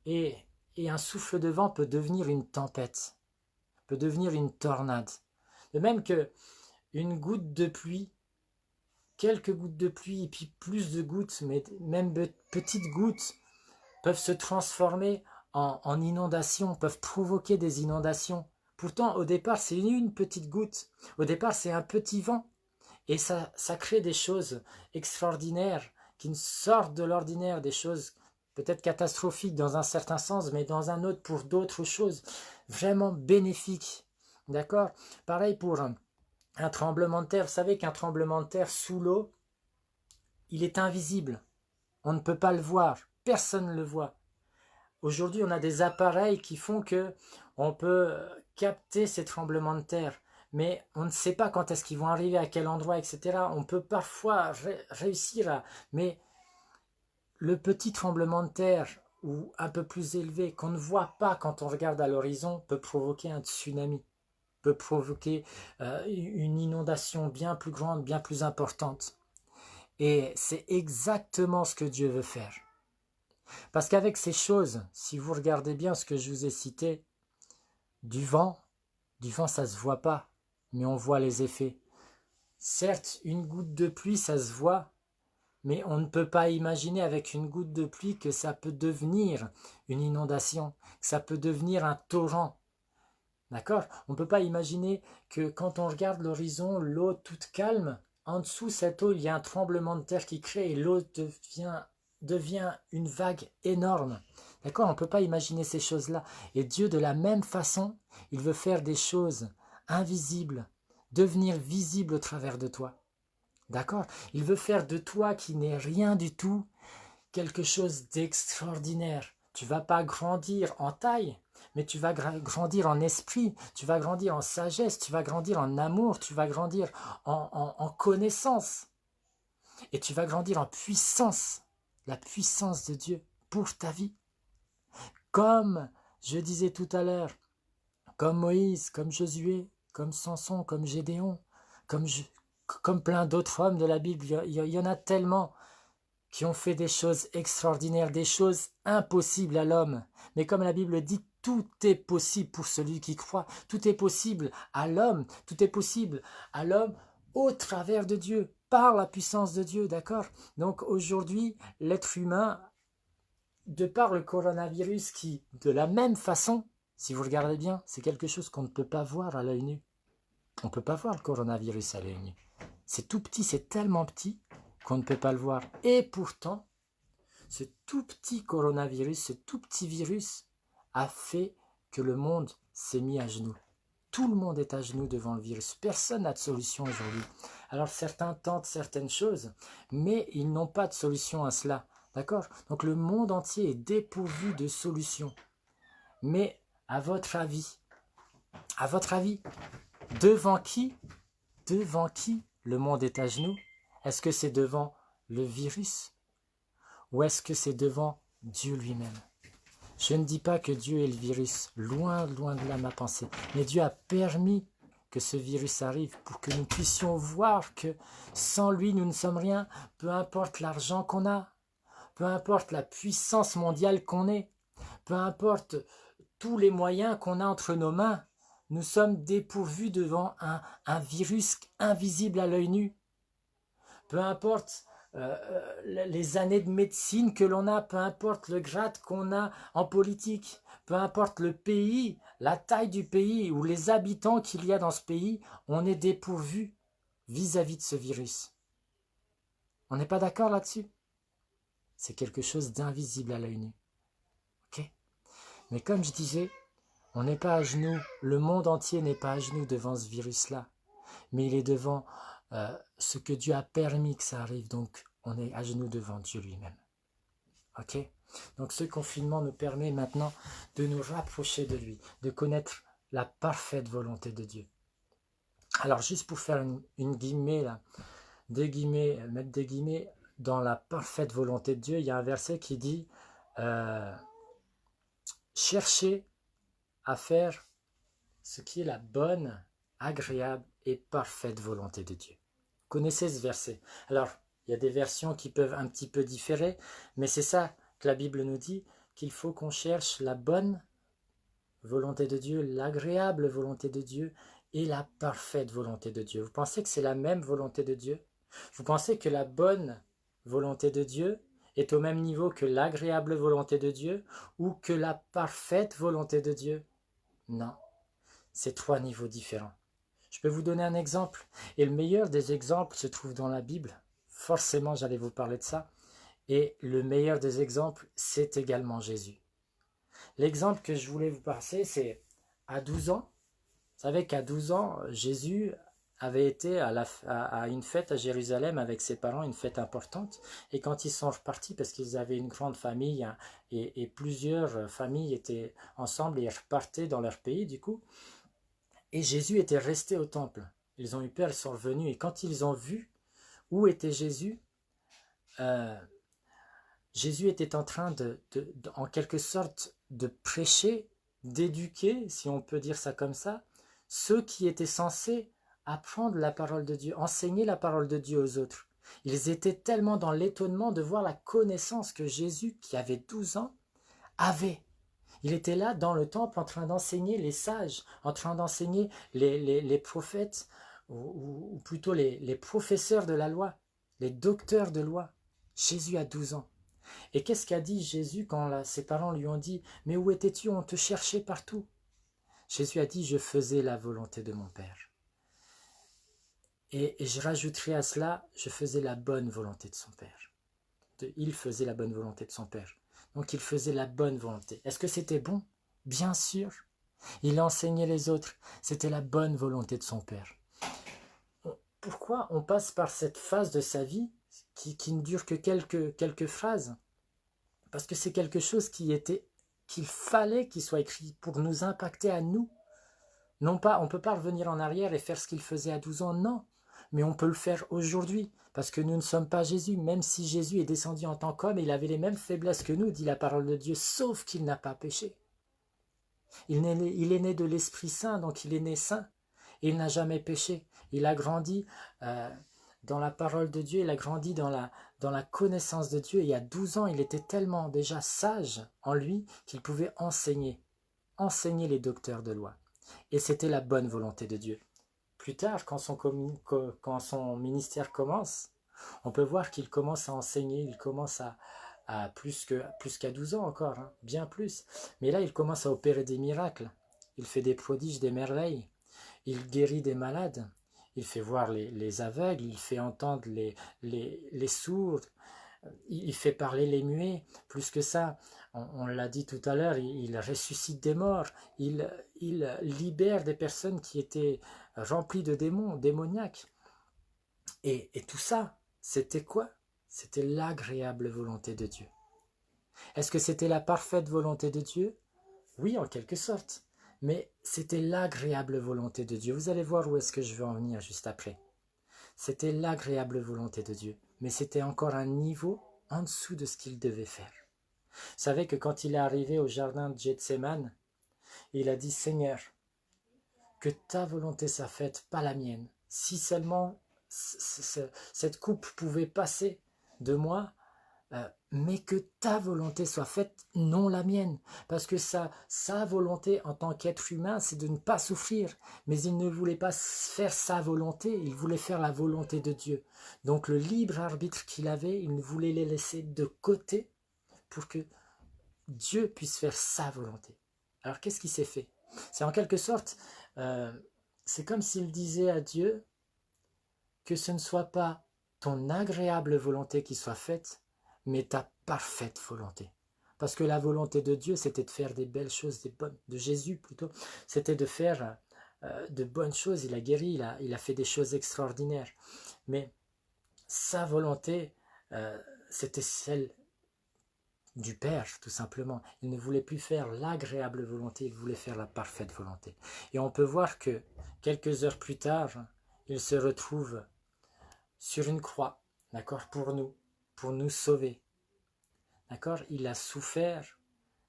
Et un souffle de vent peut devenir une tempête, peut devenir une tornade. De même que une goutte de pluie, quelques gouttes de pluie et puis plus de gouttes, mais même petites gouttes, peuvent se transformer en inondations, peuvent provoquer des inondations. Pourtant, au départ, c'est une petite goutte. Au départ, c'est un petit vent. Et ça crée des choses extraordinaires qui sortent de l'ordinaire, des choses peut-être catastrophiques dans un certain sens, mais dans un autre pour d'autres choses vraiment bénéfiques. D'accord? Pareil pour un tremblement de terre. Vous savez qu'un tremblement de terre sous l'eau, il est invisible. On ne peut pas le voir. Personne ne le voit. Aujourd'hui, on a des appareils qui font que on peut capter ces tremblements de terre. Mais on ne sait pas quand est-ce qu'ils vont arriver, à quel endroit, etc. On peut parfois réussir à... Mais le petit tremblement de terre, ou un peu plus élevé, qu'on ne voit pas quand on regarde à l'horizon, peut provoquer un tsunami, peut provoquer une inondation bien plus grande, bien plus importante. Et c'est exactement ce que Dieu veut faire. Parce qu'avec ces choses, si vous regardez bien ce que je vous ai cité, du vent ça se voit pas, mais on voit les effets. Certes, une goutte de pluie, ça se voit, mais on ne peut pas imaginer avec une goutte de pluie que ça peut devenir une inondation, que ça peut devenir un torrent. D'accord? On ne peut pas imaginer que quand on regarde l'horizon, l'eau toute calme, en dessous cette eau, il y a un tremblement de terre qui crée et l'eau devient une vague énorme. D'accord? On ne peut pas imaginer ces choses-là. Et Dieu, de la même façon, il veut faire des choses invisibles, devenir visibles au travers de toi. D'accord? Il veut faire de toi qui n'est rien du tout quelque chose d'extraordinaire. Tu vas pas grandir en taille, mais tu vas grandir en esprit, tu vas grandir en sagesse, tu vas grandir en amour, tu vas grandir en connaissance. Et tu vas grandir en puissance, la puissance de Dieu pour ta vie. Comme je disais tout à l'heure, comme Moïse, comme Josué, comme Samson, comme Gédéon, comme plein d'autres hommes de la Bible, il y en a tellement qui ont fait des choses extraordinaires, des choses impossibles à l'homme. Mais comme la Bible dit, tout est possible pour celui qui croit. Tout est possible à l'homme. Tout est possible à l'homme au travers de Dieu, par la puissance de Dieu, d'accord? Donc aujourd'hui, l'être humain, de par le coronavirus qui, de la même façon, si vous regardez bien, c'est quelque chose qu'on ne peut pas voir à l'œil nu. On ne peut pas voir le coronavirus à l'œil nu. C'est tout petit, c'est tellement petit qu'on ne peut pas le voir. Et pourtant, ce tout petit coronavirus, ce tout petit virus a fait que le monde s'est mis à genoux. Tout le monde est à genoux devant le virus. Personne n'a de solution aujourd'hui. Alors certains tentent certaines choses, mais ils n'ont pas de solution à cela. D'accord? Donc le monde entier est dépourvu de solution. Mais à votre avis, devant qui le monde est à genoux? Est-ce que c'est devant le virus? Ou est-ce que c'est devant Dieu lui-même? Je ne dis pas que Dieu est le virus, loin de là ma pensée. Mais Dieu a permis que ce virus arrive pour que nous puissions voir que sans lui, nous ne sommes rien. Peu importe l'argent qu'on a, peu importe la puissance mondiale qu'on est, peu importe tous les moyens qu'on a entre nos mains, nous sommes dépourvus devant un virus invisible à l'œil nu. Peu importe les années de médecine que l'on a, peu importe le grade qu'on a en politique, peu importe le pays, la taille du pays ou les habitants qu'il y a dans ce pays, on est dépourvu vis-à-vis de ce virus. On n'est pas d'accord là-dessus? C'est quelque chose d'invisible à l'œil nu. Okay? Mais comme je disais, on n'est pas à genoux, le monde entier n'est pas à genoux devant ce virus-là, mais il est devant ce que Dieu a permis que ça arrive, donc on est à genoux devant Dieu lui-même. Ok? Donc ce confinement nous permet maintenant de nous rapprocher de lui, de connaître la parfaite volonté de Dieu. Alors juste pour faire une guillemets, là, mettre des guillemets, dans la parfaite volonté de Dieu, il y a un verset qui dit cherchez à faire ce qui est la bonne, agréable et parfaite volonté de Dieu. Connaissez ce verset. Alors, il y a des versions qui peuvent un petit peu différer, mais c'est ça que la Bible nous dit, qu'il faut qu'on cherche la bonne volonté de Dieu, l'agréable volonté de Dieu et la parfaite volonté de Dieu. Vous pensez que c'est la même volonté de Dieu? Vous pensez que la bonne volonté de Dieu est au même niveau que l'agréable volonté de Dieu ou que la parfaite volonté de Dieu? Non, c'est trois niveaux différents. Je peux vous donner un exemple, et le meilleur des exemples se trouve dans la Bible. Forcément, j'allais vous parler de ça. Et le meilleur des exemples, c'est également Jésus. L'exemple que je voulais vous passer, c'est à 12 ans, savez qu'à 12 ans, Jésus avait été à une fête à Jérusalem avec ses parents, une fête importante. Et quand ils sont repartis, parce qu'ils avaient une grande famille, hein, et plusieurs familles étaient ensemble et repartaient dans leur pays, du coup. Et Jésus était resté au temple. Ils ont eu peur, ils sont revenus. Et quand ils ont vu où était Jésus, euh, Jésus était en train en quelque sorte, de prêcher, d'éduquer, si on peut dire ça comme ça, ceux qui étaient censés apprendre la parole de Dieu, enseigner la parole de Dieu aux autres. Ils étaient tellement dans l'étonnement de voir la connaissance que Jésus, qui avait 12 ans, avait. Il était là dans le temple en train d'enseigner les sages, en train d'enseigner les prophètes, ou plutôt les professeurs de la loi, les docteurs de loi. Jésus a 12 ans. Et qu'est-ce qu'a dit Jésus quand ses parents lui ont dit « Mais où étais-tu? On te cherchait partout. » Jésus a dit « Je faisais la volonté de mon Père. » Et je rajouterai à cela « Je faisais la bonne volonté de son Père. » Il faisait la bonne volonté de son Père. Donc il faisait la bonne volonté. Est-ce que c'était bon? Bien sûr. Il enseignait les autres. C'était la bonne volonté de son Père. Pourquoi on passe par cette phase de sa vie qui ne dure que quelques phrases? Parce que c'est quelque chose qu'il fallait qu'il soit écrit pour nous impacter à nous. Non pas, on ne peut pas revenir en arrière et faire ce qu'il faisait à 12 ans, non. Mais on peut le faire aujourd'hui, parce que nous ne sommes pas Jésus. Même si Jésus est descendu en tant qu'homme, il avait les mêmes faiblesses que nous, dit la parole de Dieu, sauf qu'il n'a pas péché. Il est né de l'Esprit Saint, donc il est né saint. Il n'a jamais péché. Il a grandi dans la parole de Dieu, il a grandi dans la connaissance de Dieu. Et à 12 ans, il était tellement déjà sage en lui qu'il pouvait enseigner les docteurs de loi. Et c'était la bonne volonté de Dieu. Plus tard, quand son ministère commence, on peut voir qu'il commence à enseigner, il commence à plus qu'à 12 ans encore, hein, bien plus. Mais là, il commence à opérer des miracles. Il fait des prodiges, des merveilles. Il guérit des malades. Il fait voir les aveugles, il fait entendre les sourds, il fait parler les muets. Plus que ça, on l'a dit tout à l'heure, il ressuscite des morts, il libère des personnes qui étaient remplies de démons, démoniaques. Et tout ça, c'était quoi? C'était l'agréable volonté de Dieu. Est-ce que c'était la parfaite volonté de Dieu? Oui, en quelque sorte. Mais c'était l'agréable volonté de Dieu. Vous allez voir où est-ce que je veux en venir juste après. C'était l'agréable volonté de Dieu. Mais c'était encore un niveau en dessous de ce qu'il devait faire. Vous savez que quand il est arrivé au jardin de Gethsémane, il a dit « Seigneur, que ta volonté soit faite, pas la mienne. Si seulement cette coupe pouvait passer de moi, mais que ta volonté soit faite, non la mienne. » Parce que sa volonté en tant qu'être humain, c'est de ne pas souffrir. Mais il ne voulait pas faire sa volonté, il voulait faire la volonté de Dieu. Donc le libre arbitre qu'il avait, il ne voulait les laisser de côté pour que Dieu puisse faire sa volonté. Alors qu'est-ce qui s'est fait? C'est en quelque sorte, c'est comme s'il disait à Dieu que ce ne soit pas ton agréable volonté qui soit faite, mais ta parfaite volonté. Parce que la volonté de Dieu, c'était de faire des belles choses, de Jésus plutôt, c'était de faire de bonnes choses. Il a guéri, il a fait des choses extraordinaires. Mais sa volonté, c'était celle du Père, tout simplement. Il ne voulait plus faire l'agréable volonté, il voulait faire la parfaite volonté. Et on peut voir que quelques heures plus tard, il se retrouve sur une croix, d'accord, pour nous sauver. D'accord? Il a souffert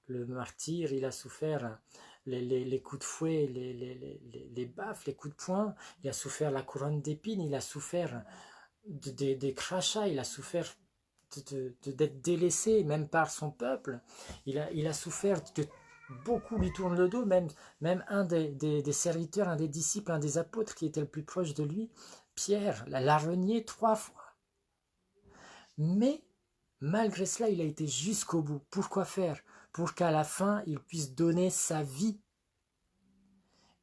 le martyre, il a souffert les coups de fouet, les baffes, les coups de poing, il a souffert la couronne d'épines, il a souffert des crachats, il a souffert d'être délaissé, même par son peuple. Il a souffert que beaucoup lui tournent le dos, même un des serviteurs, un des disciples, un des apôtres qui était le plus proche de lui, Pierre, l'a renié 3 fois. Mais malgré cela, il a été jusqu'au bout. Pourquoi faire? Pour qu'à la fin, il puisse donner sa vie.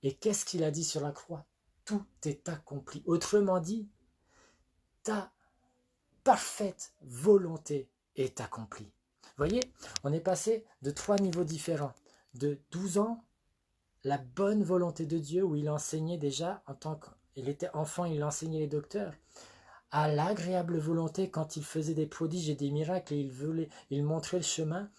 Et qu'est-ce qu'il a dit sur la croix? Tout est accompli. Autrement dit, ta parfaite volonté est accomplie. Vous voyez, on est passé de 3 niveaux différents. De 12 ans la bonne volonté de Dieu, où il enseignait déjà, il était enfant, il enseignait les docteurs, à l'agréable volonté quand il faisait des prodiges et des miracles et il montrait le chemin,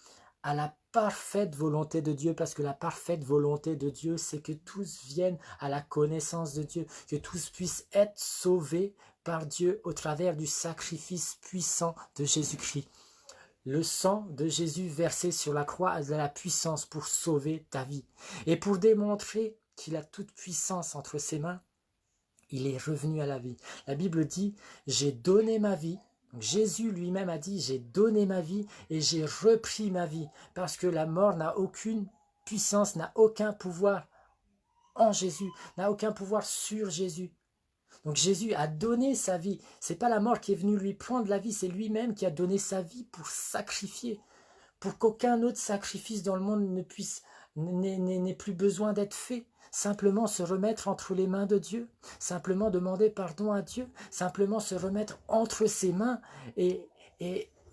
à la parfaite volonté de Dieu, parce que la parfaite volonté de Dieu, c'est que tous viennent à la connaissance de Dieu, que tous puissent être sauvés par Dieu au travers du sacrifice puissant de Jésus-Christ. Le sang de Jésus versé sur la croix a de la puissance pour sauver ta vie. Et pour démontrer qu'il a toute puissance entre ses mains, il est revenu à la vie. La Bible dit, j'ai donné ma vie. Donc Jésus lui-même a dit, j'ai donné ma vie et j'ai repris ma vie. Parce que la mort n'a aucune puissance, n'a aucun pouvoir en Jésus, n'a aucun pouvoir sur Jésus. Donc Jésus a donné sa vie. C'est pas la mort qui est venue lui prendre la vie, c'est lui-même qui a donné sa vie pour sacrifier, pour qu'aucun autre sacrifice dans le monde n'ait plus besoin d'être fait. Simplement se remettre entre les mains de Dieu, simplement demander pardon à Dieu, simplement se remettre entre ses mains et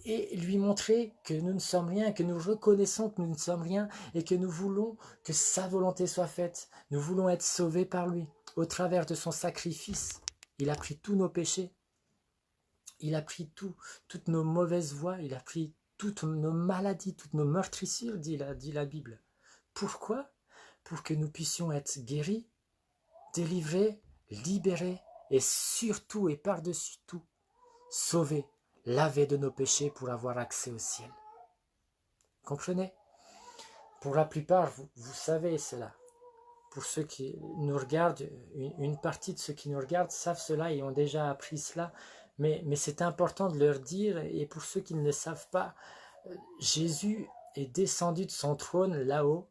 lui montrer que nous ne sommes rien, que nous reconnaissons que nous ne sommes rien et que nous voulons que sa volonté soit faite. Nous voulons être sauvés par lui. Au travers de son sacrifice, il a pris tous nos péchés, il a pris toutes nos mauvaises voies, il a pris toutes nos maladies, toutes nos meurtrissures, dit la Bible. Pourquoi? Pour que nous puissions être guéris, délivrés, libérés et surtout et par-dessus tout, sauvés, lavés de nos péchés pour avoir accès au ciel. Comprenez? Pour la plupart, vous savez cela. Pour ceux qui nous regardent, une partie de ceux qui nous regardent savent cela et ont déjà appris cela, mais c'est important de leur dire, et pour ceux qui ne le savent pas, Jésus est descendu de son trône là-haut,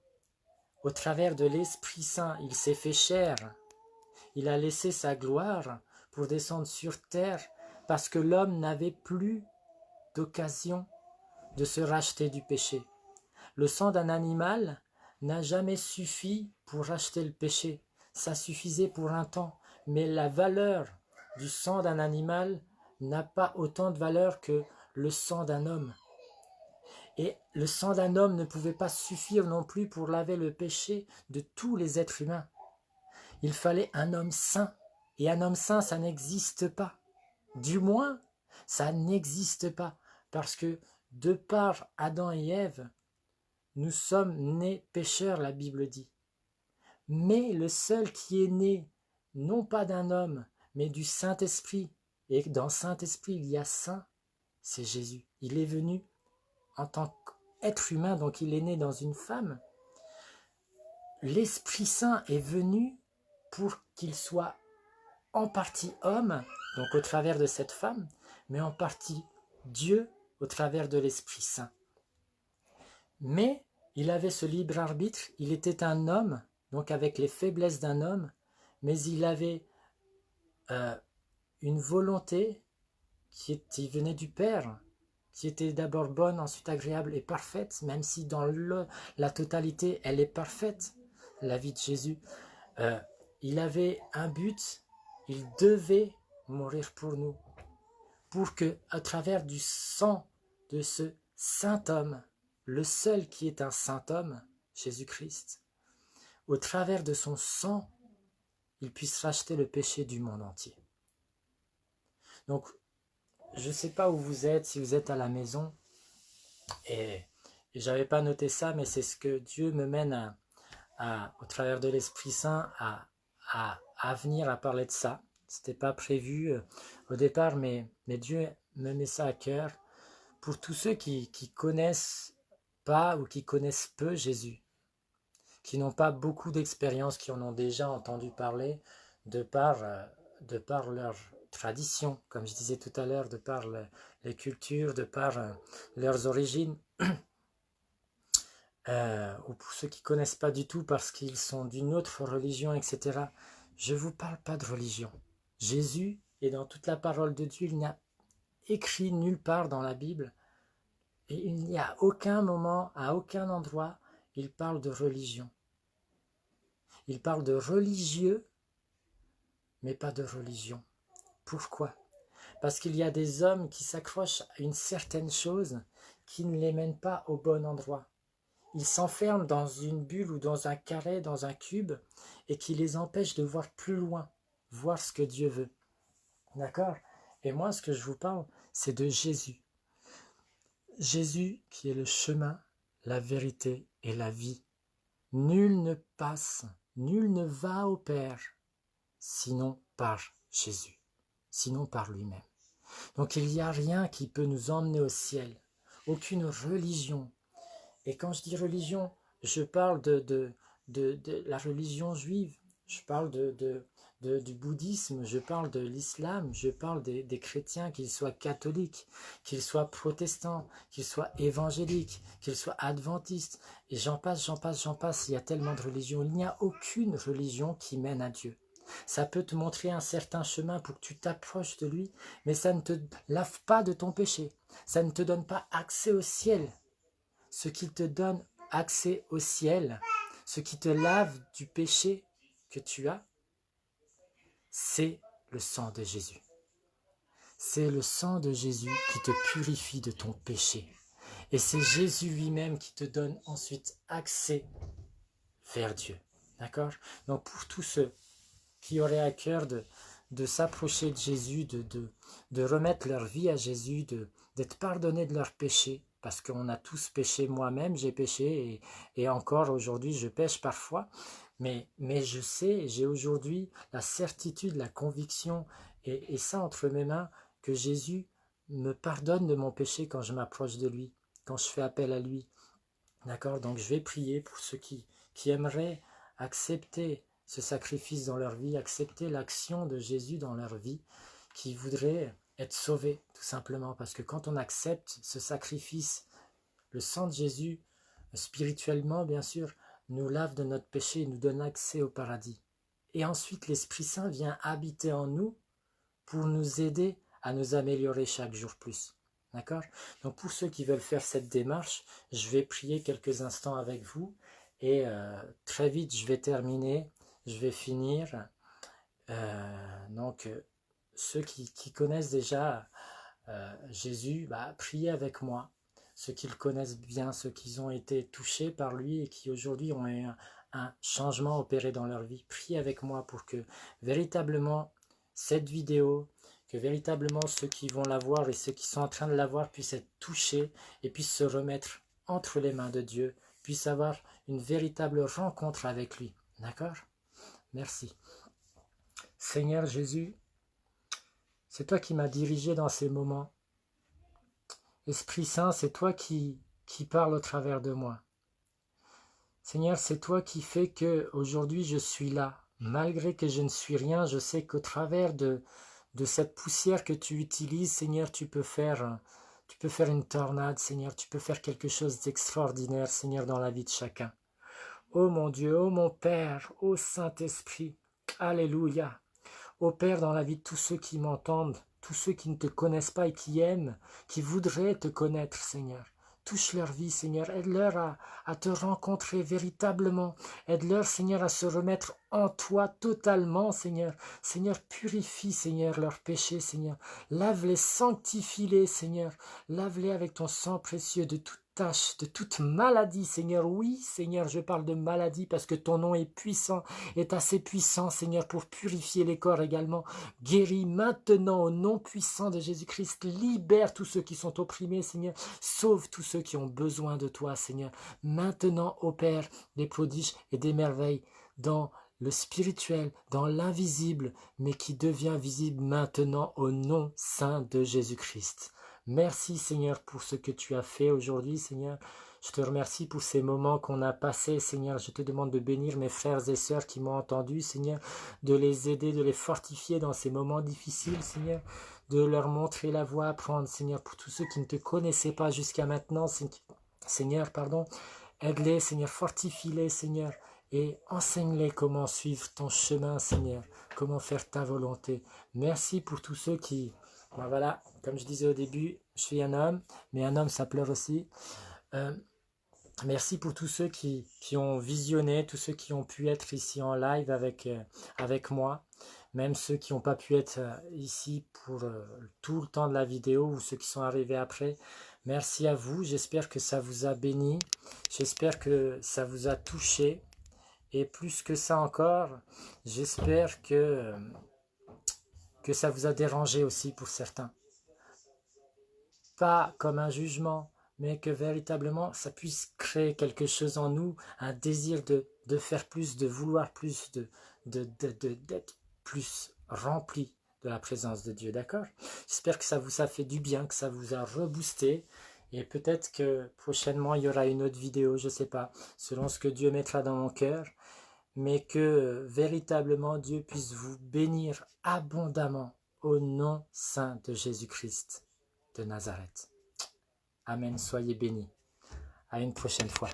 au travers de l'Esprit Saint. Il s'est fait chair, il a laissé sa gloire pour descendre sur terre, parce que l'homme n'avait plus d'occasion de se racheter du péché. Le sang d'un animal n'a jamais suffi pour racheter le péché. Ça suffisait pour un temps. Mais la valeur du sang d'un animal n'a pas autant de valeur que le sang d'un homme. Et le sang d'un homme ne pouvait pas suffire non plus pour laver le péché de tous les êtres humains. Il fallait un homme saint. Et un homme saint, ça n'existe pas. Du moins, ça n'existe pas. Parce que de par Adam et Ève, nous sommes nés pécheurs, la Bible dit. Mais le seul qui est né, non pas d'un homme, mais du Saint-Esprit, et dans Saint-Esprit il y a saint, c'est Jésus. Il est venu en tant qu'être humain, donc il est né dans une femme. L'Esprit Saint est venu pour qu'il soit en partie homme, donc au travers de cette femme, mais en partie Dieu au travers de l'Esprit Saint. Mais il avait ce libre arbitre, il était un homme, donc avec les faiblesses d'un homme, mais il avait une volonté qui venait du Père, qui était d'abord bonne, ensuite agréable et parfaite, même si dans la totalité, elle est parfaite, la vie de Jésus. Il avait un but, il devait mourir pour nous, pour que, à travers du sang de ce saint homme, le seul qui est un saint homme, Jésus-Christ, au travers de son sang, il puisse racheter le péché du monde entier. Donc, je ne sais pas où vous êtes, si vous êtes à la maison, et je n'avais pas noté ça, mais c'est ce que Dieu me mène au travers de l'Esprit Saint à venir à parler de ça. Ce n'était pas prévu au départ, mais Dieu me met ça à cœur pour tous ceux qui connaissent pas ou qui connaissent peu Jésus, qui n'ont pas beaucoup d'expérience, qui en ont déjà entendu parler de par leur tradition, comme je disais tout à l'heure, de par les cultures, de par leurs origines, ou pour ceux qui ne connaissent pas du tout parce qu'ils sont d'une autre religion, etc. Je ne vous parle pas de religion. Jésus est dans toute la parole de Dieu, il n'y a écrit nulle part dans la Bible, et il n'y a aucun moment, à aucun endroit, il parle de religion. Il parle de religieux, mais pas de religion. Pourquoi? Parce qu'il y a des hommes qui s'accrochent à une certaine chose qui ne les mènent pas au bon endroit. ils s'enferment dans une bulle ou dans un carré, dans un cube, et qui les empêche de voir plus loin, voir ce que Dieu veut. D'accord? Et moi, ce que je vous parle, c'est de Jésus. Jésus qui est le chemin, la vérité et la vie. Nul ne passe, nul ne va au Père, sinon par Jésus, sinon par lui-même. Donc il n'y a rien qui peut nous emmener au ciel, aucune religion. Et quand je dis religion, je parle de la religion juive, je parle du bouddhisme, je parle de l'islam, je parle des chrétiens, qu'ils soient catholiques, qu'ils soient protestants, qu'ils soient évangéliques, qu'ils soient adventistes, et j'en passe, j'en passe, j'en passe, il y a tellement de religions. Il n'y a aucune religion qui mène à Dieu. Ça peut te montrer un certain chemin pour que tu t'approches de lui, mais ça ne te lave pas de ton péché, ça ne te donne pas accès au ciel. Ce qui te donne accès au ciel, ce qui te lave du péché que tu as, c'est le sang de Jésus. C'est le sang de Jésus qui te purifie de ton péché. Et c'est Jésus lui-même qui te donne ensuite accès vers Dieu. D'accord? Donc pour tous ceux qui auraient à cœur de s'approcher de Jésus, de remettre leur vie à Jésus, d'être pardonnés de leurs péchés, parce qu'on a tous péché, moi-même j'ai péché, et encore aujourd'hui je pêche parfois, mais je sais, j'ai aujourd'hui la certitude, la conviction, et ça entre mes mains, que Jésus me pardonne de mon péché quand je m'approche de lui, quand je fais appel à lui. D'accord? Donc je vais prier pour ceux qui aimeraient accepter ce sacrifice dans leur vie, accepter l'action de Jésus dans leur vie, qui voudraient être sauvés, tout simplement. Parce que quand on accepte ce sacrifice, le sang de Jésus, spirituellement, bien sûr, nous lave de notre péché et nous donne accès au paradis. Et ensuite, l'Esprit Saint vient habiter en nous pour nous aider à nous améliorer chaque jour plus. D'accord? Donc pour ceux qui veulent faire cette démarche, je vais prier quelques instants avec vous et très vite je vais terminer, je vais finir. Donc ceux qui connaissent déjà Jésus, priez avec moi. Ceux qui le connaissent bien, ceux qui ont été touchés par lui et qui aujourd'hui ont eu un changement opéré dans leur vie, priez avec moi pour que véritablement cette vidéo, que véritablement ceux qui vont la voir et ceux qui sont en train de la voir puissent être touchés et puissent se remettre entre les mains de Dieu, puissent avoir une véritable rencontre avec lui. D'accord? Merci. Seigneur Jésus, c'est toi qui m'as dirigé dans ces moments. Esprit Saint, c'est toi qui parles au travers de moi. Seigneur, c'est toi qui fais que aujourd'hui je suis là. Malgré que je ne suis rien, je sais qu'au travers de cette poussière que tu utilises, Seigneur, tu peux faire une tornade, Seigneur, tu peux faire quelque chose d'extraordinaire, Seigneur, dans la vie de chacun. Oh mon Dieu, oh mon Père, oh Saint-Esprit, alléluia. Oh Père, dans la vie de tous ceux qui m'entendent, tous ceux qui ne te connaissent pas et qui aiment, qui voudraient te connaître, Seigneur. Touche leur vie, Seigneur. Aide-leur à te rencontrer véritablement. Aide-leur, Seigneur, à se remettre en toi totalement, Seigneur. Seigneur, purifie, Seigneur, leurs péchés, Seigneur. Lave-les, sanctifie-les, Seigneur. Lave-les avec ton sang précieux de toute tâche, de toute maladie, Seigneur. Oui, Seigneur, je parle de maladie parce que ton nom est puissant, est assez puissant, Seigneur, pour purifier les corps également. Guéris maintenant au nom puissant de Jésus-Christ. Libère tous ceux qui sont opprimés, Seigneur. Sauve tous ceux qui ont besoin de toi, Seigneur. Maintenant, opère des prodiges et des merveilles dans le spirituel, dans l'invisible, mais qui devient visible maintenant au nom saint de Jésus-Christ. Merci, Seigneur, pour ce que tu as fait aujourd'hui, Seigneur. Je te remercie pour ces moments qu'on a passés, Seigneur. Je te demande de bénir mes frères et sœurs qui m'ont entendu, Seigneur, de les aider, de les fortifier dans ces moments difficiles, Seigneur, de leur montrer la voie à prendre, Seigneur, pour tous ceux qui ne te connaissaient pas jusqu'à maintenant, Seigneur, aide-les, Seigneur, fortifie-les, Seigneur, et enseigne-les comment suivre ton chemin, Seigneur, comment faire ta volonté. Merci pour tous ceux qui... voilà, comme je disais au début, je suis un homme, mais un homme ça pleure aussi. Merci pour tous ceux qui ont visionné, tous ceux qui ont pu être ici en live avec moi, même ceux qui n'ont pas pu être ici pour tout le temps de la vidéo ou ceux qui sont arrivés après. Merci à vous, j'espère que ça vous a béni, j'espère que ça vous a touché. Et plus que ça encore, j'espère que ça vous a dérangé aussi pour certains. Pas comme un jugement, mais que véritablement ça puisse créer quelque chose en nous, un désir de faire plus, de vouloir plus, d'être plus rempli de la présence de Dieu, d'accord? J'espère que ça vous a fait du bien, que ça vous a reboosté, et peut-être que prochainement il y aura une autre vidéo, je ne sais pas, selon ce que Dieu mettra dans mon cœur, mais que véritablement Dieu puisse vous bénir abondamment au nom saint de Jésus-Christ de Nazareth. Amen, soyez bénis. À une prochaine fois.